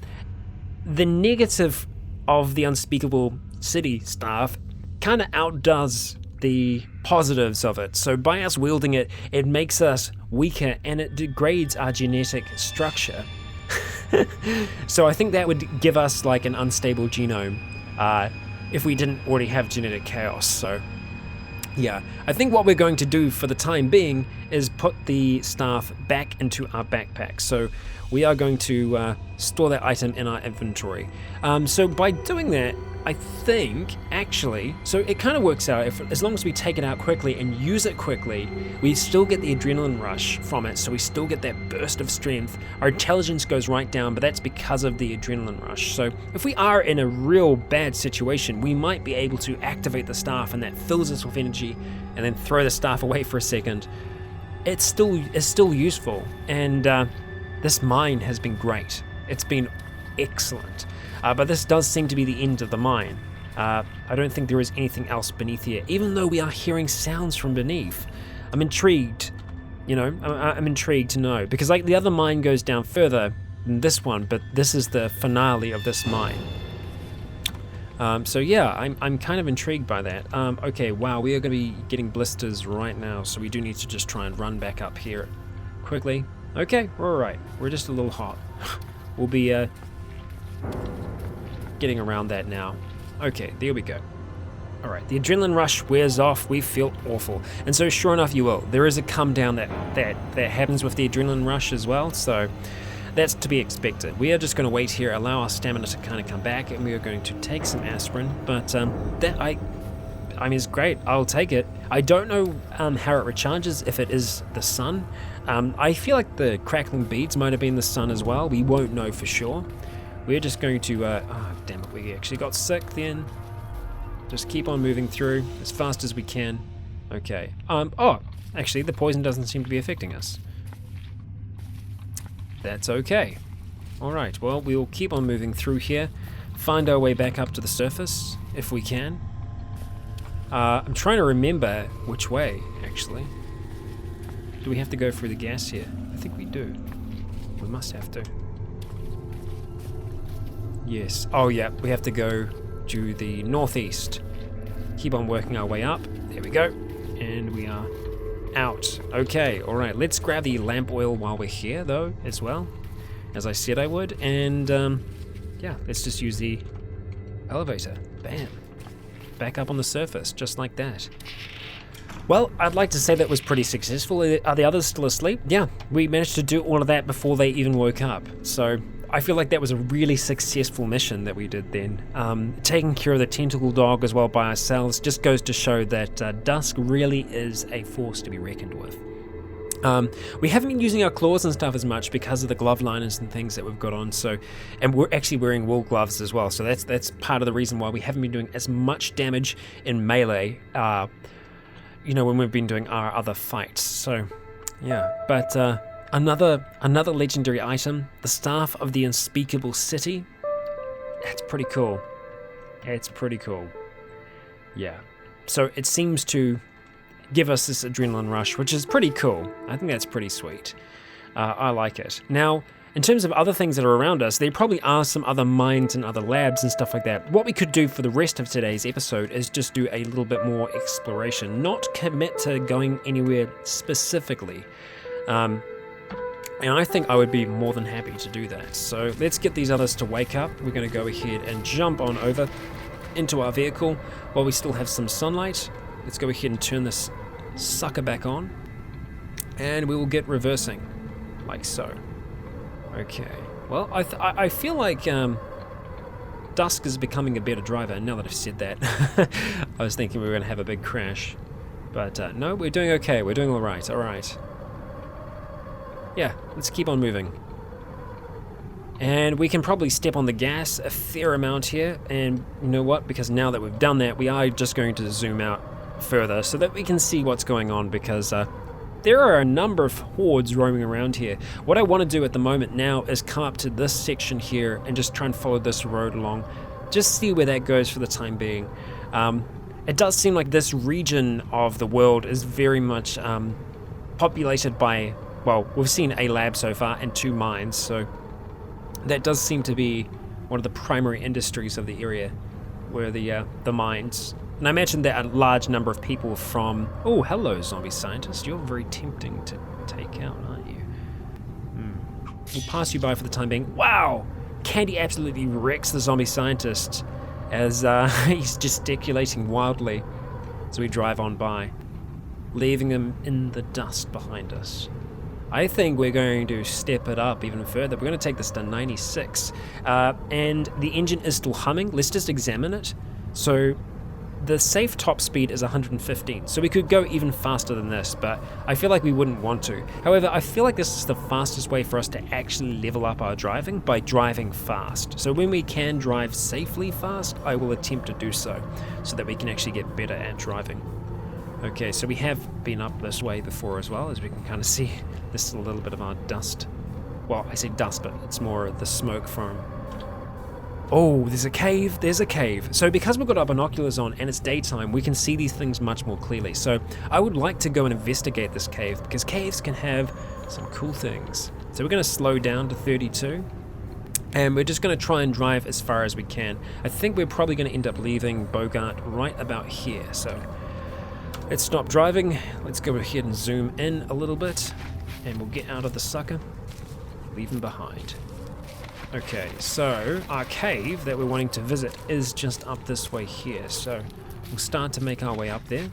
the negative of the unspeakable city staff kind of outdoes the positives of it. So by us wielding it, it makes us weaker and it degrades our genetic structure. So I think that would give us like an unstable genome if we didn't already have genetic chaos. So yeah, I think what we're going to do for the time being is put the staff back into our backpack. So we are going to store that item in our inventory. So by doing that, I think actually, so it kind of works out, as long as we take it out quickly and use it quickly, we still get the adrenaline rush from it, so we still get that burst of strength. Our intelligence goes right down, but that's because of the adrenaline rush. So if we are in a real bad situation, we might be able to activate the staff and that fills us with energy and then throw the staff away for a second. It's still useful, and this mine has been great. It's been excellent. But this does seem to be the end of the mine. I don't think there is anything else beneath here, even though we are hearing sounds from beneath. I'm intrigued, you know, I'm intrigued to know, because like the other mine goes down further than this one, but this is the finale of this mine. So yeah, I'm kind of intrigued by that. Okay, wow, we are going to be getting blisters right now, so we do need to just try and run back up here quickly. Okay, we're alright. We're just a little hot. We'll be getting around that now. Okay, there we go. Alright, the adrenaline rush wears off, we feel awful. And so sure enough you will. There is a come down that happens with the adrenaline rush as well, so that's to be expected. We are just going to wait here, allow our stamina to kind of come back, and we are going to take some aspirin, but that I mean, it's great. I'll take it. I don't know how it recharges, if it is the sun. I feel like the crackling beads might have been the sun as well. We won't know for sure. We're just going to, oh damn it, we actually got sick then. Just keep on moving through as fast as we can. Okay. Oh, actually the poison doesn't seem to be affecting us. That's okay. Alright, well, we'll keep on moving through here. Find our way back up to the surface, if we can. I'm trying to remember which way, actually. Do we have to go through the gas here? I think we do. We must have to. Yes. Oh yeah, we have to go to the northeast. Keep on working our way up. There we go. And we are out. Okay, alright. Let's grab the lamp oil while we're here, though, as well. As I said I would. And, yeah, let's just use the elevator. Bam. Back up on the surface, just like that. Well, I'd like to say that was pretty successful. Are the others still asleep? Yeah, we managed to do all of that before they even woke up. So I feel like that was a really successful mission that we did then. Taking care of the tentacle dog as well by ourselves just goes to show that Dusk really is a force to be reckoned with. We haven't been using our claws and stuff as much because of the glove liners and things that we've got on. So, and we're actually wearing wool gloves as well. So that's part of the reason why we haven't been doing as much damage in melee. When we've been doing our other fights. So, yeah. But another legendary item, the Staff of the Unspeakable City. That's pretty cool. It's pretty cool. Yeah. So it seems to give us this adrenaline rush, which is pretty cool. I think that's pretty sweet. I like it. Now, in terms of other things that are around us, there probably are some other mines and other labs and stuff like that. What we could do for the rest of today's episode is just do a little bit more exploration, not commit to going anywhere specifically. And I think I would be more than happy to do that. So let's get these others to wake up. We're going to go ahead and jump on over into our vehicle while we still have some sunlight. Let's go ahead and turn this sucker back on, and we will get reversing, like so. Okay. Well, I feel like Dusk is becoming a better driver now that I've said that. I was thinking we were going to have a big crash, but no, we're doing okay. We're doing all right. All right. Yeah, let's keep on moving. And we can probably step on the gas a fair amount here, and you know what? Because now that we've done that, we are just going to zoom out further so that we can see what's going on, because there are a number of hordes roaming around here. What I want to do at the moment now is come up to this section here and just try and follow this road along, just see where that goes for the time being. It does seem like this region of the world is very much populated by, well, we've seen a lab so far and 2 mines, so that does seem to be one of the primary industries of the area, where the mines. And I imagine that a large number of people from... Oh, hello, zombie scientist. You're very tempting to take out, aren't you? We'll pass you by for the time being. Wow! Candy absolutely wrecks the zombie scientist as he's gesticulating wildly as we drive on by, leaving him in the dust behind us. I think we're going to step it up even further. We're going to take this to 96. And the engine is still humming. Let's just examine it. So the safe top speed is 115, so we could go even faster than this, but I feel like we wouldn't want to. However, I feel like this is the fastest way for us to actually level up our driving, by driving fast. So when we can drive safely fast, I will attempt to do so that we can actually get better at driving. Okay, so we have been up this way before as well, as we can kind of see. This is a little bit of our dust. Well, I say dust, but it's more the smoke from... Oh, there's a cave. There's a cave. So because we've got our binoculars on and it's daytime, we can see these things much more clearly. So I would like to go and investigate this cave, because caves can have some cool things. So we're going to slow down to 32. And we're just going to try and drive as far as we can. I think we're probably going to end up leaving Bogart right about here. So let's stop driving. Let's go ahead and zoom in a little bit. And we'll get out of the sucker. Leave him behind. Okay, so our cave that we're wanting to visit is just up this way here, so we'll start to make our way up there.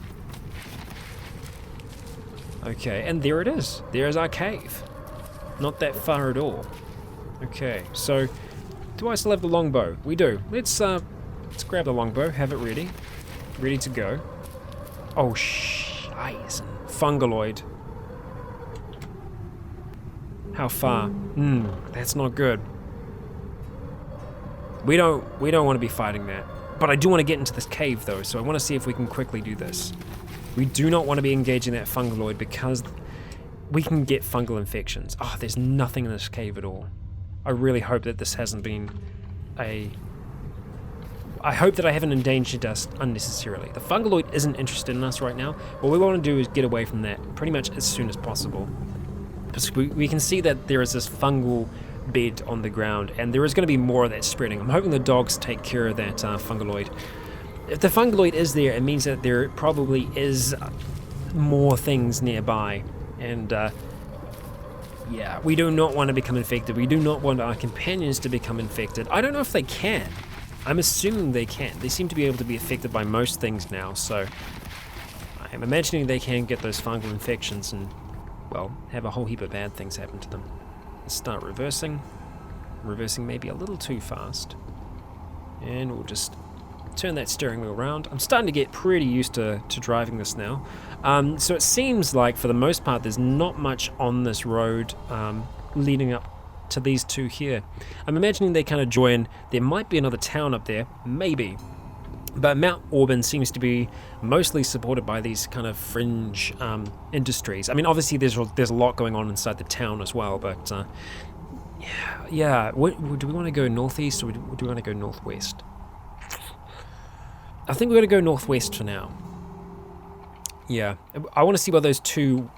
Okay, and there it is. There's our cave. Not that far at all. Okay, so do I still have the longbow? We do. Let's grab the longbow, have it ready to go. Oh, shiz, fungaloid. How far? That's not good. We don't want to be fighting that. But I do want to get into this cave though, so I want to see if we can quickly do this. We do not want to be engaging that fungaloid because we can get fungal infections. Oh, there's nothing in this cave at all. I really hope that this hasn't been I hope that I haven't endangered us unnecessarily. The fungaloid isn't interested in us right now. What we want to do is get away from that pretty much as soon as possible. Because we can see that there is this fungal bed on the ground, and there is going to be more of that spreading. I'm hoping the dogs take care of that fungaloid. If the fungaloid is there, it means that there probably is more things nearby, and yeah, we do not want to become infected. We do not want our companions to become infected. I don't know if they can. I'm assuming they can. They seem to be able to be affected by most things now, so I'm imagining they can get those fungal infections and, well, have a whole heap of bad things happen to them. Let's start reversing. Reversing maybe a little too fast. And we'll just turn that steering wheel around. I'm starting to get pretty used to driving this now. So it seems like, for the most part, there's not much on this road leading up to these two here. I'm imagining they kind of join. There might be another town up there, maybe. But Mount Auburn seems to be mostly supported by these kind of fringe industries. I mean, obviously there's a lot going on inside the town as well, but yeah. Do we want to go northeast, or do we want to go northwest? I think we're going to go northwest for now. Yeah, I want to see where those two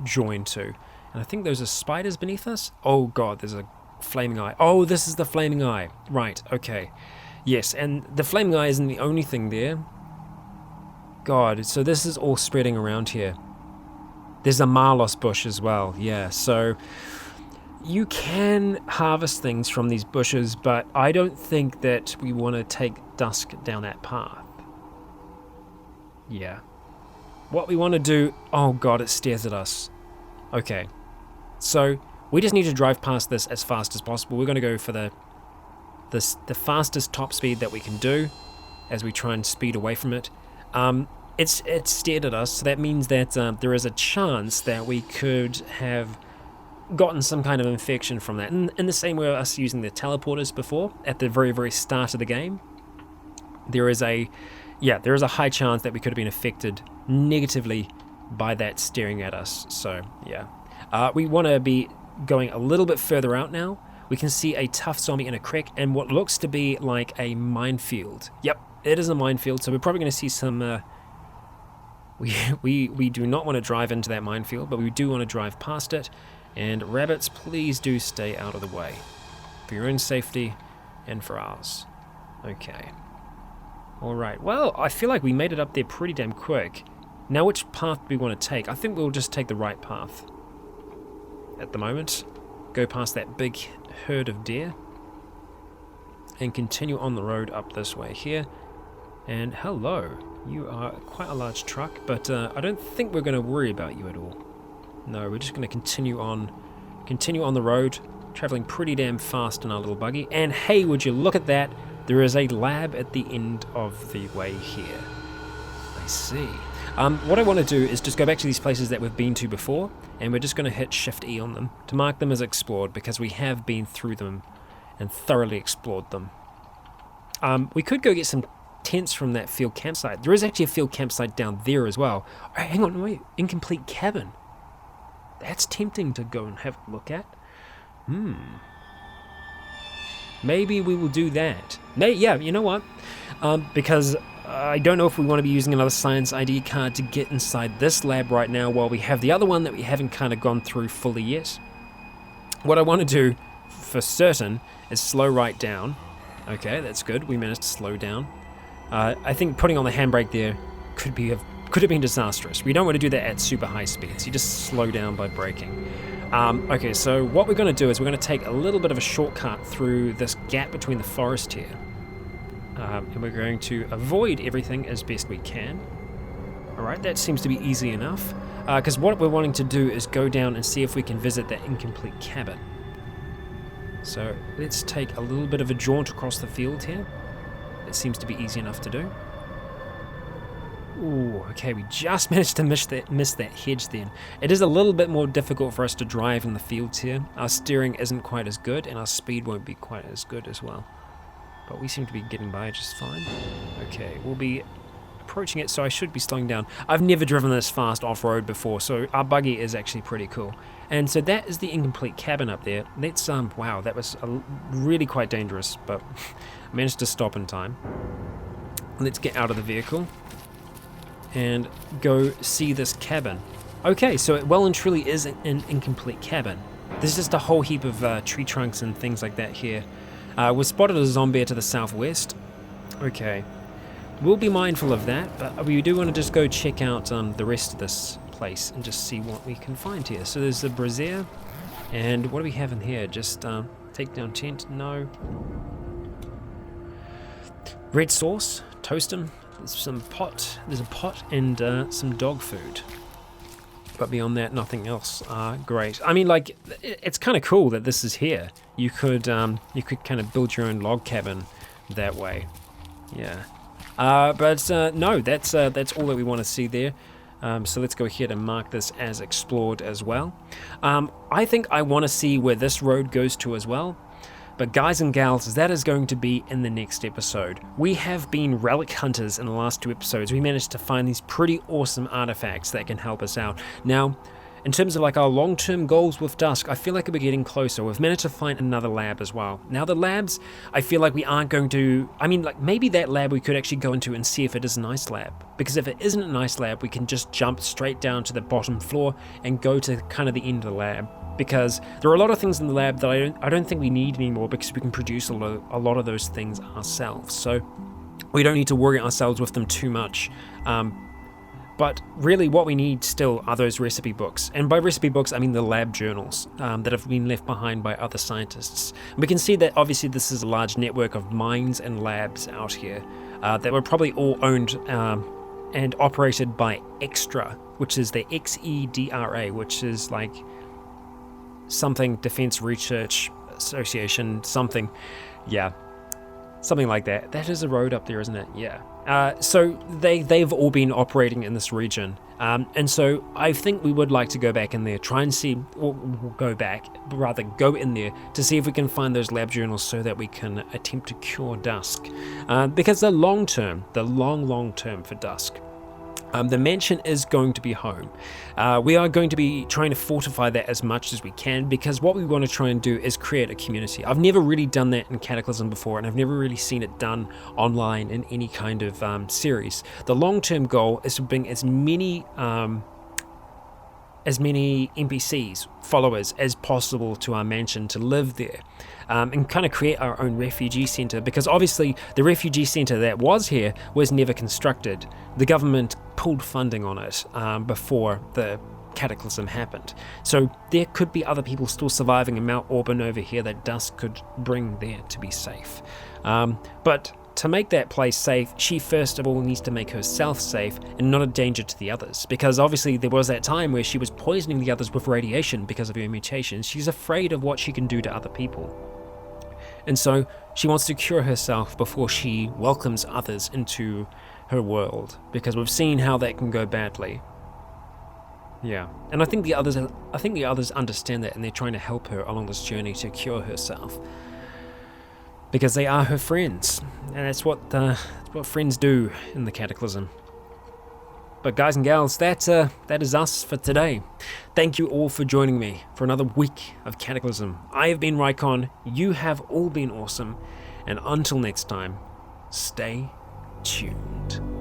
join to. And I think those are spiders beneath us. Oh god, there's a flaming eye. Oh, this is the flaming eye. Right, okay. Yes, and the flaming eye isn't the only thing there. God, so this is all spreading around here. There's a marlos bush as well, yeah. So you can harvest things from these bushes, but I don't think that we want to take Dusk down that path. Yeah. What we want to do... Oh god, it stares at us. Okay. So we just need to drive past this as fast as possible. We're going to go for the fastest top speed that we can do as we try and speed away from it. It's stared at us, so that means that there is a chance that we could have gotten some kind of infection from that. In the same way of us using the teleporters before, at the very, very start of the game, there is a high chance that we could have been affected negatively by that staring at us. So, yeah. We want to be going a little bit further out now. We can see a tough zombie in a creek and what looks to be like a minefield. Yep, it is a minefield, so we're probably going to see some... We do not want to drive into that minefield, but we do want to drive past it. And rabbits, please do stay out of the way. For your own safety and for ours. Okay. Alright, well, I feel like we made it up there pretty damn quick. Now which path do we want to take? I think we'll just take the right path. At the moment. Go past that big herd of deer. And continue on the road up this way here. And hello. You are quite a large truck, but I don't think we're going to worry about you at all. No, we're just going to continue on the road, traveling pretty damn fast in our little buggy. And hey, would you look at that? There is a lab at the end of the way here. I see. What I want to do is just go back to these places that we've been to before, and we're just going to hit Shift E on them to mark them as explored, because we have been through them and thoroughly explored them. We could go get some tents from that field campsite. There is actually a field campsite down there as well. Oh, hang on, wait, incomplete cabin. That's tempting to go and have a look at. Maybe we will do that. Yeah, you know what? Because I don't know if we want to be using another science ID card to get inside this lab right now while we have the other one that we haven't kind of gone through fully yet. What I want to do for certain is slow right down. Okay, that's good. We managed to slow down. I think putting on the handbrake there could have been disastrous. We don't want to do that at super high speeds. You just slow down by braking. Okay, so what we're going to do is we're going to take a little bit of a shortcut through this gap between the forest here. And we're going to avoid everything as best we can. Alright, that seems to be easy enough. Because what we're wanting to do is go down and see if we can visit that incomplete cabin. So let's take a little bit of a jaunt across the field here. It seems to be easy enough to do. Ooh, okay, we just managed to miss that hedge then. It is a little bit more difficult for us to drive in the fields here. Our steering isn't quite as good, and our speed won't be quite as good as well. But we seem to be getting by just fine. Okay, we'll be approaching it, so I should be slowing down. I've never driven this fast off-road before, so our buggy is actually pretty cool. And so that is the incomplete cabin up there. Let's, wow, that was really quite dangerous, but I managed to stop in time. Let's get out of the vehicle and go see this cabin. Okay, so it well and truly is an incomplete cabin. There's just a whole heap of tree trunks and things like that here. We spotted a zombie to the southwest. Okay, we'll be mindful of that, but we do want to just go check out the rest of this place and just see what we can find here. So there's the brazier, and what do we have in here? Just take down tent, no. Red sauce, toast them. There's a pot and some dog food. But beyond that, nothing else. Great. I mean, like, it's kind of cool that this is here. You could kind of build your own log cabin that way. Yeah. No, that's all that we want to see there. So let's go ahead and mark this as explored as well. I think I want to see where this road goes to as well. But guys and gals, that is going to be in the next episode. We have been relic hunters in the last 2 episodes. We managed to find these pretty awesome artifacts that can help us out. Now, in terms of like our long-term goals with Dusk, I feel like we're getting closer. We've managed to find another lab as well. Now the labs, I feel like we aren't going to... I mean, like maybe that lab we could actually go into and see if it is a nice lab. Because if it isn't a nice lab, we can just jump straight down to the bottom floor and go to kind of the end of the lab. Because there are a lot of things in the lab that I don't think we need anymore, because we can produce a lot of those things ourselves. So we don't need to worry ourselves with them too much. But really what we need still are those recipe books. And by recipe books, I mean the lab journals that have been left behind by other scientists. And we can see that obviously this is a large network of mines and labs out here that were probably all owned and operated by Extra, which is the XEDRA, which is like something Defense Research Association, something. Yeah. Something like that. That is a road up there, isn't it? Yeah. So they've all been operating in this region. And so I think we would like to go back in there, try and see, or go back, but rather go in there to see if we can find those lab journals so that we can attempt to cure Dusk. Because the long term for Dusk, the mansion is going to be home. We are going to be trying to fortify that as much as we can, because what we want to try and do is create a community. I've never really done that in Cataclysm before, and I've never really seen it done online in any kind of series. The long-term goal is to bring as many NPCs, followers, as possible to our mansion to live there. And kind of create our own refugee center, because obviously the refugee center that was here was never constructed. The government pulled funding on it before the Cataclysm happened. So there could be other people still surviving in Mount Auburn over here that Dusk could bring there to be safe. But to make that place safe, she first of all needs to make herself safe and not a danger to the others, because obviously there was that time where she was poisoning the others with radiation because of her mutations. She's afraid of what she can do to other people. And so she wants to cure herself before she welcomes others into her world, because we've seen how that can go badly. Yeah, and I think the others understand that, and they're trying to help her along this journey to cure herself, because they are her friends, and that's what friends do in the Cataclysm. But guys and gals, that is us for today. Thank you all for joining me for another week of Cataclysm. I have been Rycon, you have all been awesome, and until next time, stay tuned.